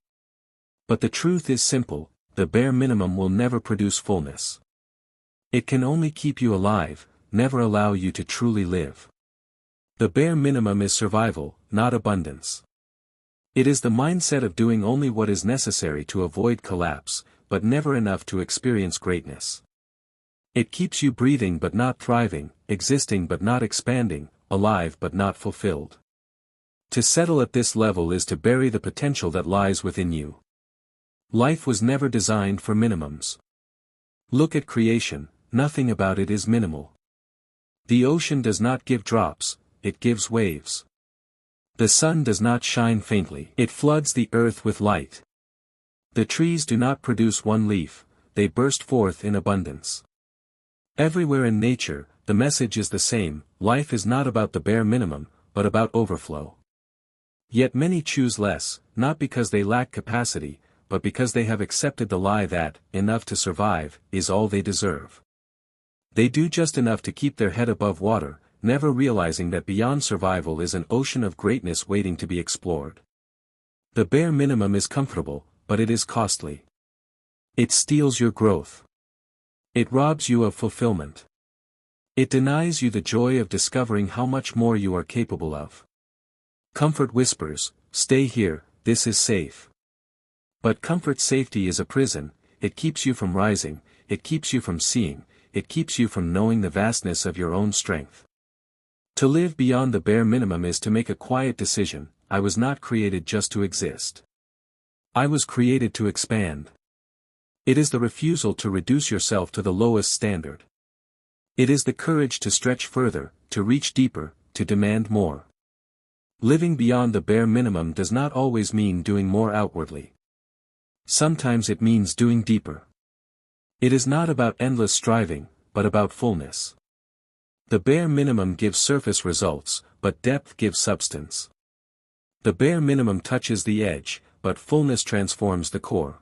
But the truth is simple, the bare minimum will never produce fullness. It can only keep you alive, never allow you to truly live. The bare minimum is survival, not abundance. It is the mindset of doing only what is necessary to avoid collapse, but never enough to experience greatness. It keeps you breathing but not thriving, existing but not expanding, alive but not fulfilled. To settle at this level is to bury the potential that lies within you. Life was never designed for minimums. Look at creation, nothing about it is minimal. The ocean does not give drops, it gives waves. The sun does not shine faintly, it floods the earth with light. The trees do not produce one leaf, they burst forth in abundance. Everywhere in nature, the message is the same, life is not about the bare minimum, but about overflow. Yet many choose less, not because they lack capacity, but because they have accepted the lie that, enough to survive, is all they deserve. They do just enough to keep their head above water, never realizing that beyond survival is an ocean of greatness waiting to be explored. The bare minimum is comfortable, but it is costly. It steals your growth. It robs you of fulfillment. It denies you the joy of discovering how much more you are capable of. Comfort whispers, stay here, this is safe. But comfort's safety is a prison, it keeps you from rising, it keeps you from seeing, it keeps you from knowing the vastness of your own strength. To live beyond the bare minimum is to make a quiet decision, I was not created just to exist. I was created to expand. It is the refusal to reduce yourself to the lowest standard. It is the courage to stretch further, to reach deeper, to demand more. Living beyond the bare minimum does not always mean doing more outwardly. Sometimes it means doing deeper. It is not about endless striving, but about fullness. The bare minimum gives surface results, but depth gives substance. The bare minimum touches the edge, but fullness transforms the core.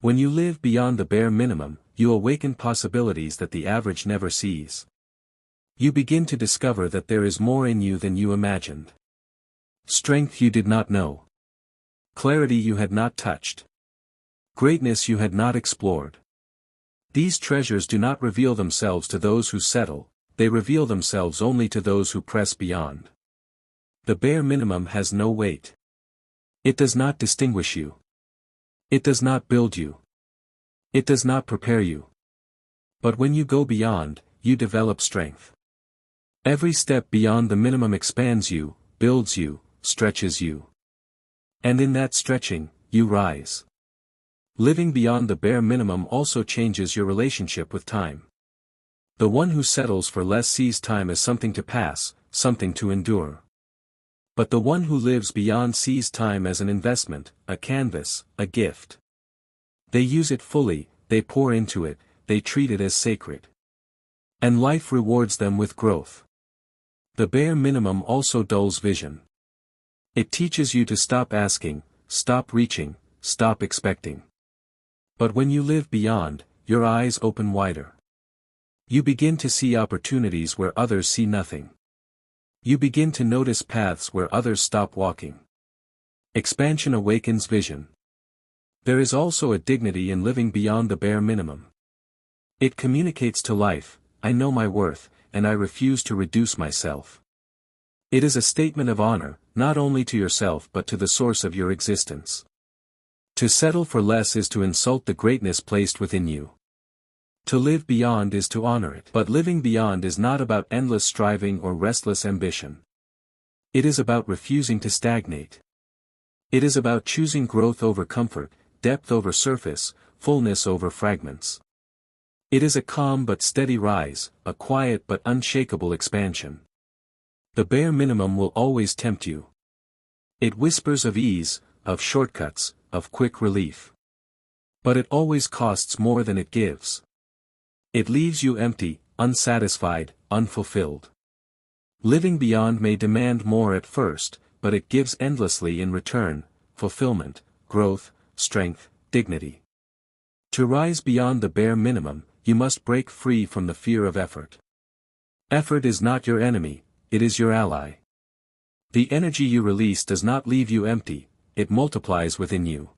When you live beyond the bare minimum, you awaken possibilities that the average never sees. You begin to discover that there is more in you than you imagined. Strength you did not know. Clarity you had not touched. Greatness you had not explored. These treasures do not reveal themselves to those who settle, they reveal themselves only to those who press beyond. The bare minimum has no weight. It does not distinguish you. It does not build you. It does not prepare you. But when you go beyond, you develop strength. Every step beyond the minimum expands you, builds you, stretches you. And in that stretching, you rise. Living beyond the bare minimum also changes your relationship with time. The one who settles for less sees time as something to pass, something to endure. But the one who lives beyond sees time as an investment, a canvas, a gift. They use it fully, they pour into it, they treat it as sacred. And life rewards them with growth. The bare minimum also dulls vision. It teaches you to stop asking, stop reaching, stop expecting. But when you live beyond, your eyes open wider. You begin to see opportunities where others see nothing. You begin to notice paths where others stop walking. Expansion awakens vision. There is also a dignity in living beyond the bare minimum. It communicates to life, I know my worth, and I refuse to reduce myself. It is a statement of honor, not only to yourself but to the source of your existence. To settle for less is to insult the greatness placed within you. To live beyond is to honor it. But living beyond is not about endless striving or restless ambition. It is about refusing to stagnate. It is about choosing growth over comfort, depth over surface, fullness over fragments. It is a calm but steady rise, a quiet but unshakable expansion. The bare minimum will always tempt you. It whispers of ease, of shortcuts, of quick relief. But it always costs more than it gives. It leaves you empty, unsatisfied, unfulfilled. Living beyond may demand more at first, but it gives endlessly in return, fulfillment, growth, strength, dignity. To rise beyond the bare minimum, you must break free from the fear of effort. Effort is not your enemy, it is your ally. The energy you release does not leave you empty, it multiplies within you.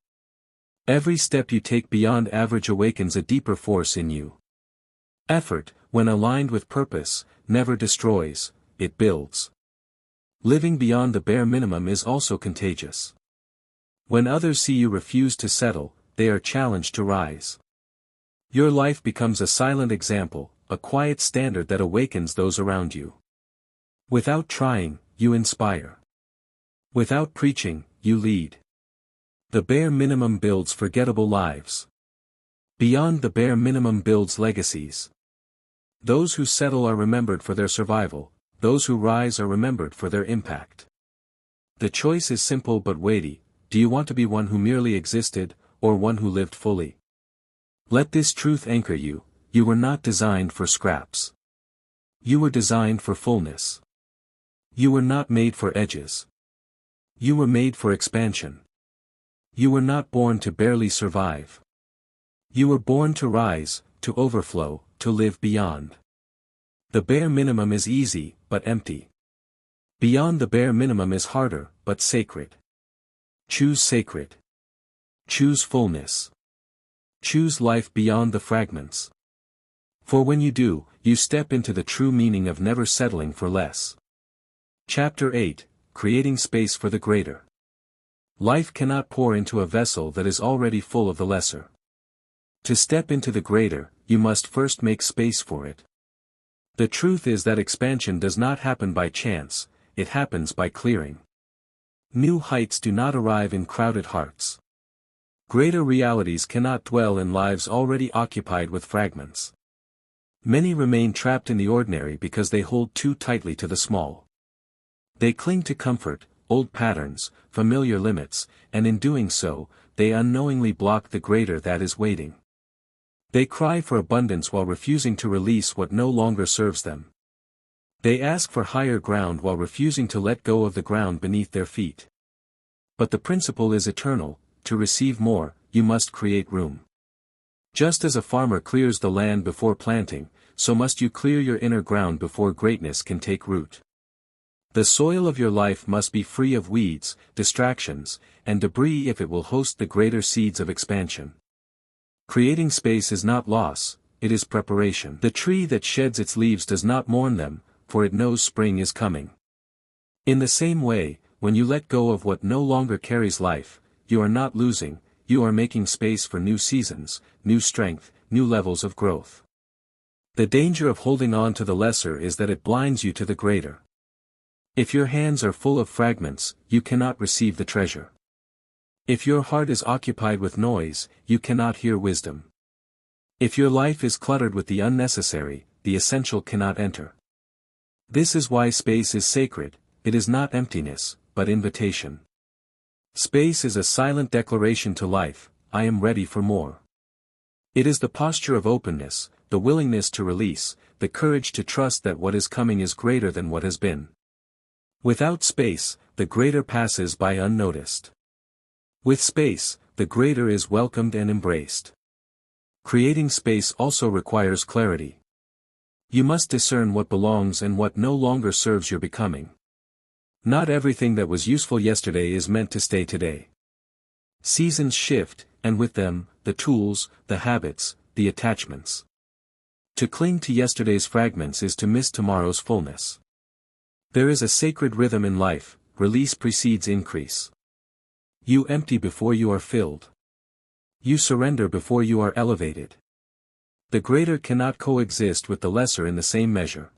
Every step you take beyond average awakens a deeper force in you. Effort, when aligned with purpose, never destroys, it builds. Living beyond the bare minimum is also contagious. When others see you refuse to settle, they are challenged to rise. Your life becomes a silent example, a quiet standard that awakens those around you. Without trying, you inspire. Without preaching, you lead. The bare minimum builds forgettable lives. Beyond the bare minimum builds legacies. Those who settle are remembered for their survival, those who rise are remembered for their impact. The choice is simple but weighty. Do you want to be one who merely existed, or one who lived fully? Let this truth anchor you, you were not designed for scraps. You were designed for fullness. You were not made for edges. You were made for expansion. You were not born to barely survive. You were born to rise, to overflow, to live beyond. The bare minimum is easy, but empty. Beyond the bare minimum is harder, but sacred. Choose sacred. Choose fullness. Choose life beyond the fragments. For when you do, you step into the true meaning of never settling for less. Chapter 8, Creating Space for the Greater. Life cannot pour into a vessel that is already full of the lesser. To step into the greater, you must first make space for it. The truth is that expansion does not happen by chance, it happens by clearing. New heights do not arrive in crowded hearts. Greater realities cannot dwell in lives already occupied with fragments. Many remain trapped in the ordinary because they hold too tightly to the small. They cling to comfort, old patterns, familiar limits, and in doing so, they unknowingly block the greater that is waiting. They cry for abundance while refusing to release what no longer serves them. They ask for higher ground while refusing to let go of the ground beneath their feet. But the principle is eternal. To receive more, you must create room. Just as a farmer clears the land before planting, so must you clear your inner ground before greatness can take root. The soil of your life must be free of weeds, distractions, and debris if it will host the greater seeds of expansion. Creating space is not loss, it is preparation. The tree that sheds its leaves does not mourn them, for it knows spring is coming. In the same way, when you let go of what no longer carries life, you are not losing, you are making space for new seasons, new strength, new levels of growth. The danger of holding on to the lesser is that it blinds you to the greater. If your hands are full of fragments, you cannot receive the treasure. If your heart is occupied with noise, you cannot hear wisdom. If your life is cluttered with the unnecessary, the essential cannot enter. This is why space is sacred, it is not emptiness, but invitation. Space is a silent declaration to life, I am ready for more. It is the posture of openness, the willingness to release, the courage to trust that what is coming is greater than what has been. Without space, the greater passes by unnoticed. With space, the greater is welcomed and embraced. Creating space also requires clarity. You must discern what belongs and what no longer serves your becoming. Not everything that was useful yesterday is meant to stay today. Seasons shift, and with them, the tools, the habits, the attachments. To cling to yesterday's fragments is to miss tomorrow's fullness. There is a sacred rhythm in life: release precedes increase. You empty before you are filled. You surrender before you are elevated. The greater cannot coexist with the lesser in the same measure.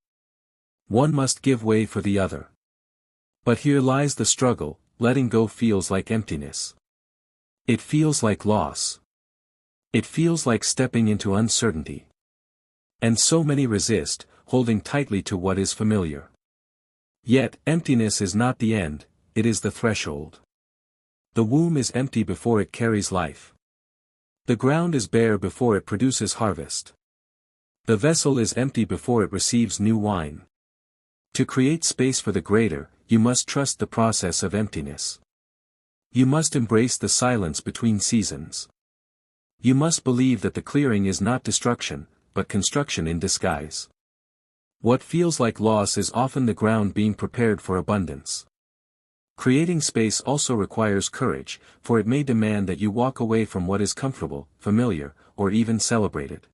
One must give way for the other. But here lies the struggle: letting go feels like emptiness. It feels like loss. It feels like stepping into uncertainty. And so many resist, holding tightly to what is familiar. Yet, emptiness is not the end, it is the threshold. The womb is empty before it carries life. The ground is bare before it produces harvest. The vessel is empty before it receives new wine. To create space for the greater, you must trust the process of emptiness. You must embrace the silence between seasons. You must believe that the clearing is not destruction, but construction in disguise. What feels like loss is often the ground being prepared for abundance. Creating space also requires courage, for it may demand that you walk away from what is comfortable, familiar, or even celebrated.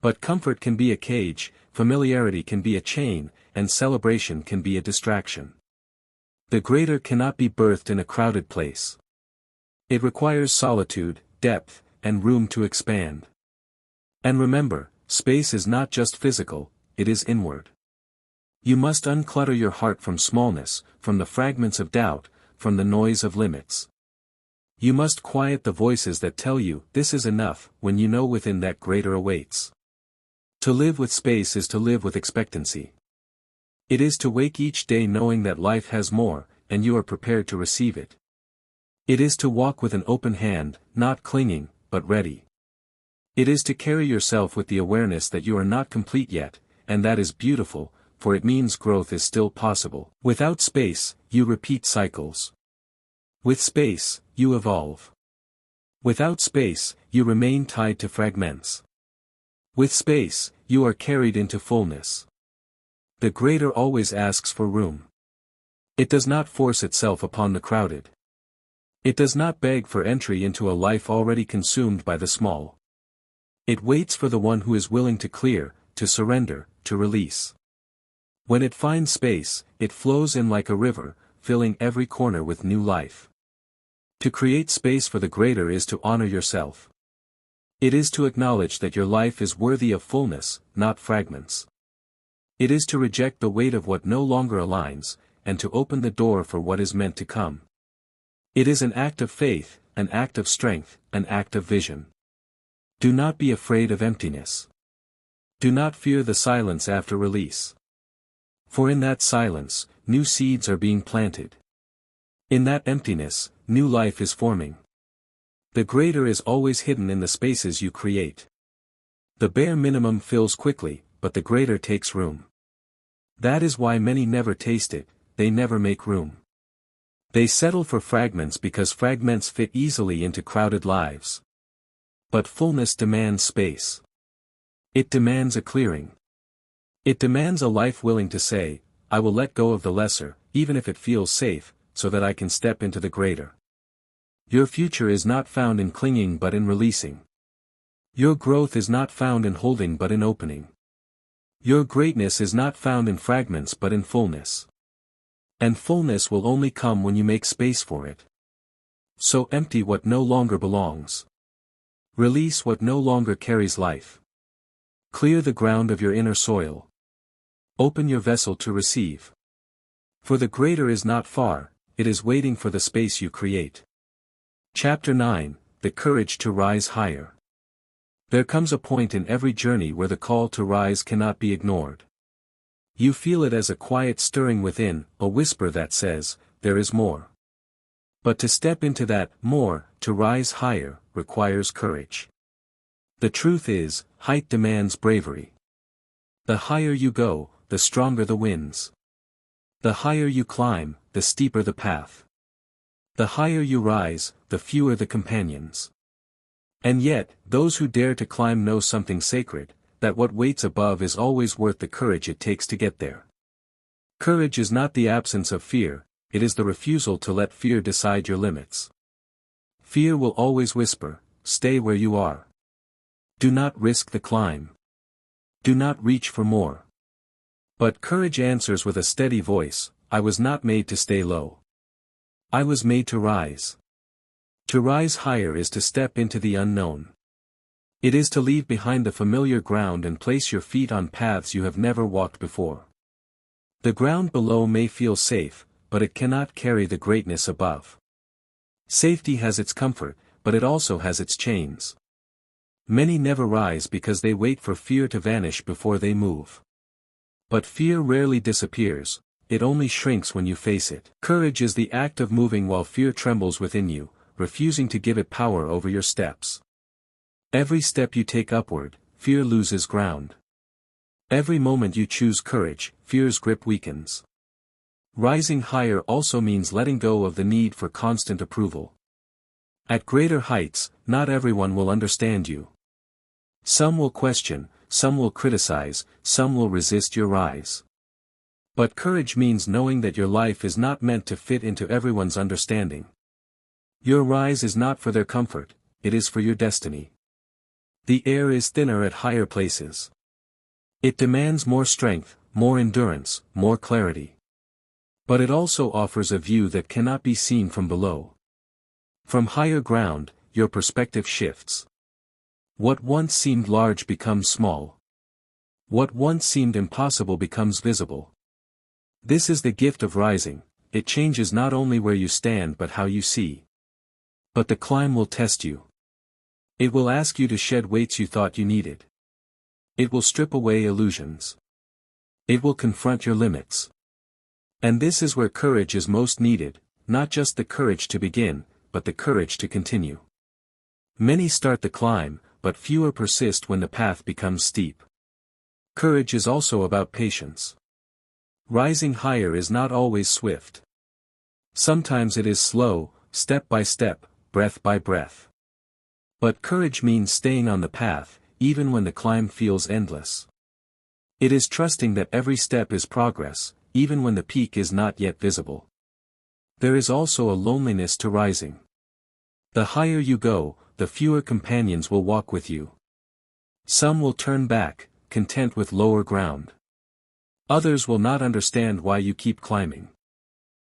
But comfort can be a cage, familiarity can be a chain, and celebration can be a distraction. The greater cannot be birthed in a crowded place. It requires solitude, depth, and room to expand. And remember, space is not just physical, it is inward. You must unclutter your heart from smallness, from the fragments of doubt, from the noise of limits. You must quiet the voices that tell you, this is enough, when you know within that greater awaits. To live with space is to live with expectancy. It is to wake each day knowing that life has more, and you are prepared to receive it. It is to walk with an open hand, not clinging, but ready. It is to carry yourself with the awareness that you are not complete yet, and that is beautiful, for it means growth is still possible. Without space, you repeat cycles. With space, you evolve. Without space, you remain tied to fragments. With space, you are carried into fullness. The greater always asks for room. It does not force itself upon the crowded. It does not beg for entry into a life already consumed by the small. It waits for the one who is willing to clear, to surrender, to release. When it finds space, it flows in like a river, filling every corner with new life. To create space for the greater is to honor yourself. It is to acknowledge that your life is worthy of fullness, not fragments. It is to reject the weight of what no longer aligns, and to open the door for what is meant to come. It is an act of faith, an act of strength, an act of vision. Do not be afraid of emptiness. Do not fear the silence after release. For in that silence, new seeds are being planted. In that emptiness, new life is forming. The greater is always hidden in the spaces you create. The bare minimum fills quickly, but the greater takes room. That is why many never taste it, they never make room. They settle for fragments because fragments fit easily into crowded lives. But fullness demands space. It demands a clearing. It demands a life willing to say, I will let go of the lesser, even if it feels safe, so that I can step into the greater. Your future is not found in clinging but in releasing. Your growth is not found in holding but in opening. Your greatness is not found in fragments but in fullness. And fullness will only come when you make space for it. So empty what no longer belongs. Release what no longer carries life. Clear the ground of your inner soil. Open your vessel to receive. For the greater is not far, it is waiting for the space you create. Chapter 9, The Courage to Rise Higher. There comes a point in every journey where the call to rise cannot be ignored. You feel it as a quiet stirring within, a whisper that says, there is more. But to step into that more, to rise higher, requires courage. The truth is, height demands bravery. The higher you go, the stronger the winds. The higher you climb, the steeper the path. The higher you rise, the fewer the companions. And yet, those who dare to climb know something sacred, that what waits above is always worth the courage it takes to get there. Courage is not the absence of fear, it is the refusal to let fear decide your limits. Fear will always whisper, stay where you are. Do not risk the climb. Do not reach for more. But courage answers with a steady voice, I was not made to stay low. I was made to rise. To rise higher is to step into the unknown. It is to leave behind the familiar ground and place your feet on paths you have never walked before. The ground below may feel safe, but it cannot carry the greatness above. Safety has its comfort, but it also has its chains. Many never rise because they wait for fear to vanish before they move. But fear rarely disappears, it only shrinks when you face it. Courage is the act of moving while fear trembles within you, refusing to give it power over your steps. Every step you take upward, fear loses ground. Every moment you choose courage, fear's grip weakens. Rising higher also means letting go of the need for constant approval. At greater heights, not everyone will understand you. Some will question, some will criticize, some will resist your rise. But courage means knowing that your life is not meant to fit into everyone's understanding. Your rise is not for their comfort, it is for your destiny. The air is thinner at higher places. It demands more strength, more endurance, more clarity. But it also offers a view that cannot be seen from below. From higher ground, your perspective shifts. What once seemed large becomes small. What once seemed impossible becomes visible. This is the gift of rising, it changes not only where you stand but how you see. But the climb will test you. It will ask you to shed weights you thought you needed. It will strip away illusions. It will confront your limits. And this is where courage is most needed, not just the courage to begin, but the courage to continue. Many start the climb, but fewer persist when the path becomes steep. Courage is also about patience. Rising higher is not always swift. Sometimes it is slow, step by step, breath by breath. But courage means staying on the path, even when the climb feels endless. It is trusting that every step is progress, even when the peak is not yet visible. There is also a loneliness to rising. The higher you go, the fewer companions will walk with you. Some will turn back, content with lower ground. Others will not understand why you keep climbing.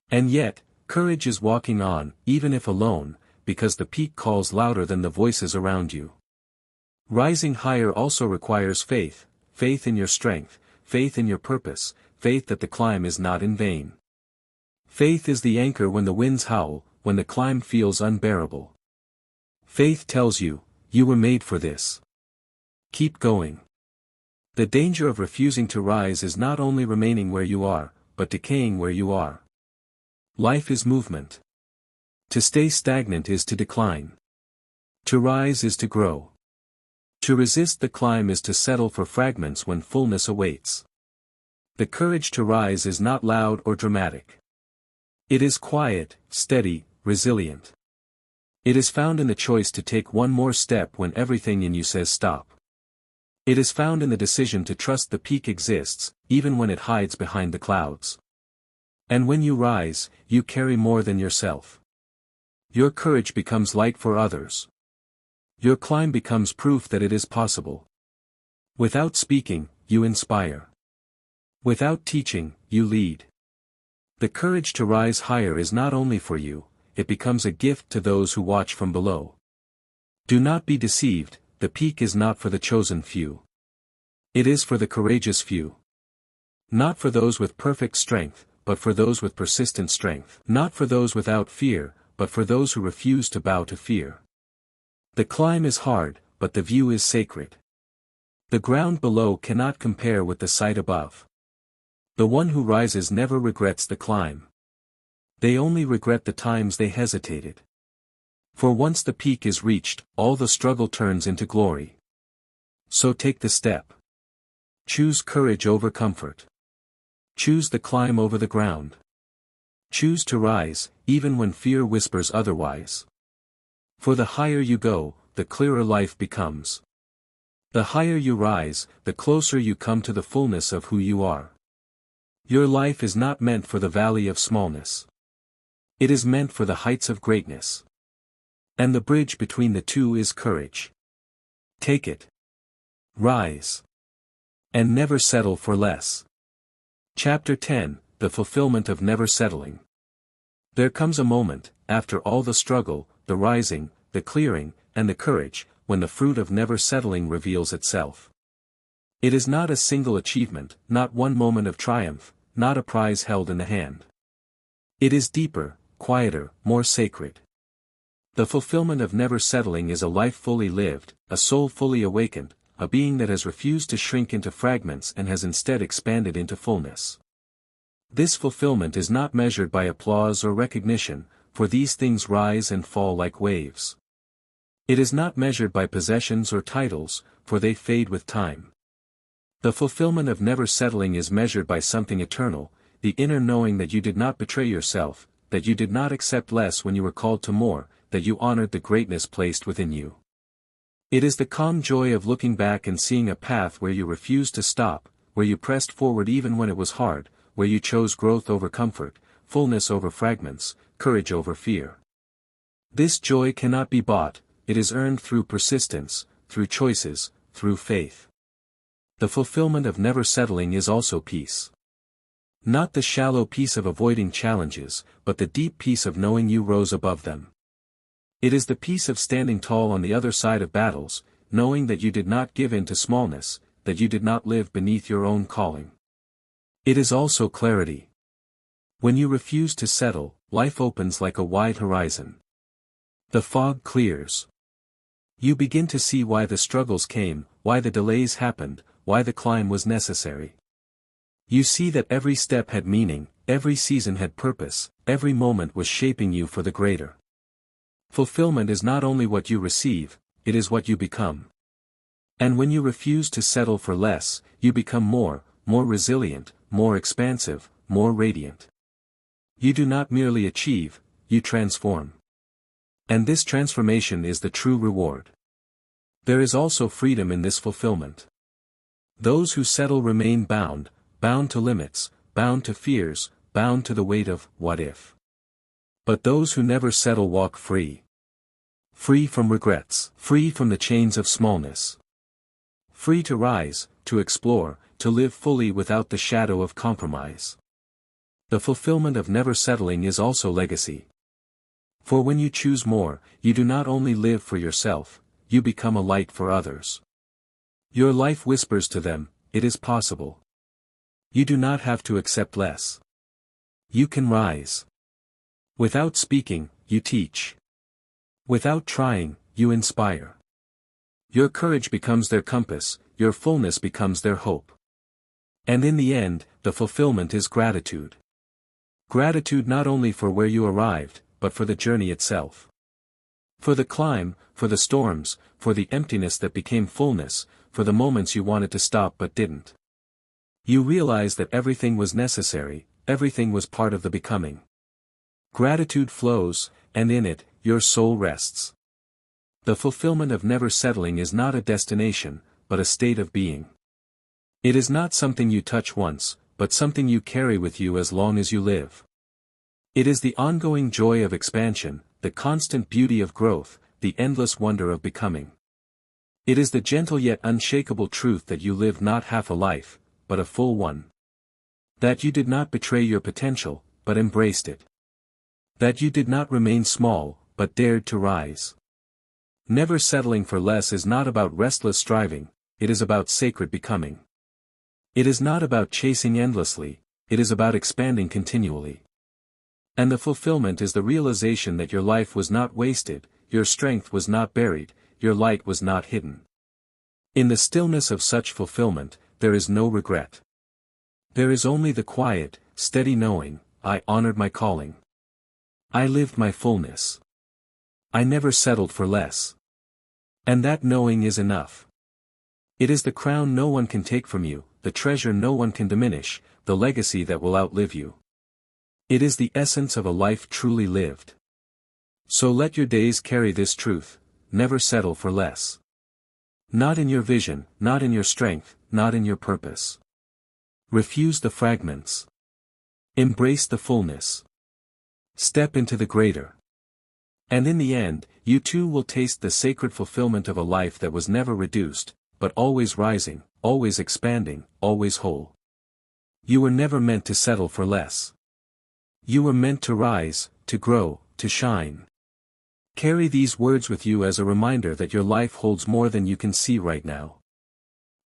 And yet, courage is walking on, even if alone, because the peak calls louder than the voices around you. Rising higher also requires faith, faith in your strength, faith in your purpose, faith that the climb is not in vain. Faith is the anchor when the winds howl, when the climb feels unbearable. Faith tells you, you were made for this. Keep going. The danger of refusing to rise is not only remaining where you are, but decaying where you are. Life is movement. To stay stagnant is to decline. To rise is to grow. To resist the climb is to settle for fragments when fullness awaits. The courage to rise is not loud or dramatic. It is quiet, steady, resilient. It is found in the choice to take one more step when everything in you says stop. It is found in the decision to trust the peak exists, even when it hides behind the clouds. And when you rise, you carry more than yourself. Your courage becomes light for others. Your climb becomes proof that it is possible. Without speaking, you inspire. Without teaching, you lead. The courage to rise higher is not only for you, it becomes a gift to those who watch from below. Do not be deceived, the peak is not for the chosen few. It is for the courageous few. Not for those with perfect strength, but for those with persistent strength. Not for those without fear, but for those who refuse to bow to fear. The climb is hard, but the view is sacred. The ground below cannot compare with the sight above. The one who rises never regrets the climb. They only regret the times they hesitated. For once the peak is reached, all the struggle turns into glory. So take the step. Choose courage over comfort. Choose the climb over the ground. Choose to rise, even when fear whispers otherwise. For the higher you go, the clearer life becomes. The higher you rise, the closer you come to the fullness of who you are. Your life is not meant for the valley of smallness. It is meant for the heights of greatness. And the bridge between the two is courage. Take it. Rise. And never settle for less. Chapter 10, The Fulfillment of Never Settling. There comes a moment, after all the struggle, the rising, the clearing, and the courage, when the fruit of never settling reveals itself. It is not a single achievement, not one moment of triumph, not a prize held in the hand. It is deeper, quieter, more sacred. The fulfillment of never settling is a life fully lived, a soul fully awakened, a being that has refused to shrink into fragments and has instead expanded into fullness. This fulfillment is not measured by applause or recognition, for these things rise and fall like waves. It is not measured by possessions or titles, for they fade with time. The fulfillment of never settling is measured by something eternal, the inner knowing that you did not betray yourself, that you did not accept less when you were called to more, that you honored the greatness placed within you. It is the calm joy of looking back and seeing a path where you refused to stop, where you pressed forward even when it was hard, where you chose growth over comfort, fullness over fragments, courage over fear. This joy cannot be bought, it is earned through persistence, through choices, through faith. The fulfillment of never settling is also peace. Not the shallow peace of avoiding challenges, but the deep peace of knowing you rose above them. It is the peace of standing tall on the other side of battles, knowing that you did not give in to smallness, that you did not live beneath your own calling. It is also clarity. When you refuse to settle, life opens like a wide horizon. The fog clears. You begin to see why the struggles came, why the delays happened, why the climb was necessary. You see that every step had meaning, every season had purpose, every moment was shaping you for the greater. Fulfillment is not only what you receive, it is what you become. And when you refuse to settle for less, you become more resilient, more expansive, more radiant. You do not merely achieve, you transform. And this transformation is the true reward. There is also freedom in this fulfillment. Those who settle remain bound to limits, bound to fears, bound to the weight of what if. But those who never settle walk free. Free from regrets, free from the chains of smallness. Free to rise, to explore, to live fully without the shadow of compromise. The fulfillment of never settling is also legacy. For when you choose more, you do not only live for yourself, you become a light for others. Your life whispers to them, it is possible. You do not have to accept less. You can rise. Without speaking, you teach. Without trying, you inspire. Your courage becomes their compass, your fullness becomes their hope. And in the end, the fulfillment is gratitude. Gratitude not only for where you arrived, but for the journey itself. For the climb, for the storms, for the emptiness that became fullness, for the moments you wanted to stop but didn't. You realize that everything was necessary, everything was part of the becoming. Gratitude flows, and in it, your soul rests. The fulfillment of never settling is not a destination, but a state of being. It is not something you touch once, but something you carry with you as long as you live. It is the ongoing joy of expansion, the constant beauty of growth, the endless wonder of becoming. It is the gentle yet unshakable truth that you lived not half a life, but a full one. That you did not betray your potential, but embraced it. That you did not remain small, but dared to rise. Never settling for less is not about restless striving, it is about sacred becoming. It is not about chasing endlessly, it is about expanding continually. And the fulfillment is the realization that your life was not wasted, your strength was not buried, your light was not hidden. In the stillness of such fulfillment, there is no regret. There is only the quiet, steady knowing, I honored my calling. I lived my fullness. I never settled for less. And that knowing is enough. It is the crown no one can take from you, the treasure no one can diminish, the legacy that will outlive you. It is the essence of a life truly lived. So let your days carry this truth: never settle for less. Not in your vision, not in your strength, not in your purpose. Refuse the fragments. Embrace the fullness. Step into the greater. And in the end, you too will taste the sacred fulfillment of a life that was never reduced, but always rising, always expanding, always whole. You were never meant to settle for less. You were meant to rise, to grow, to shine. Carry these words with you as a reminder that your life holds more than you can see right now.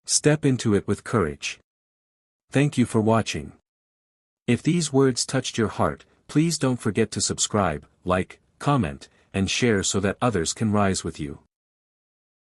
Step into it with courage. Thank you for watching. If these words touched your heart, please don't forget to subscribe, like, comment, and share so that others can rise with you.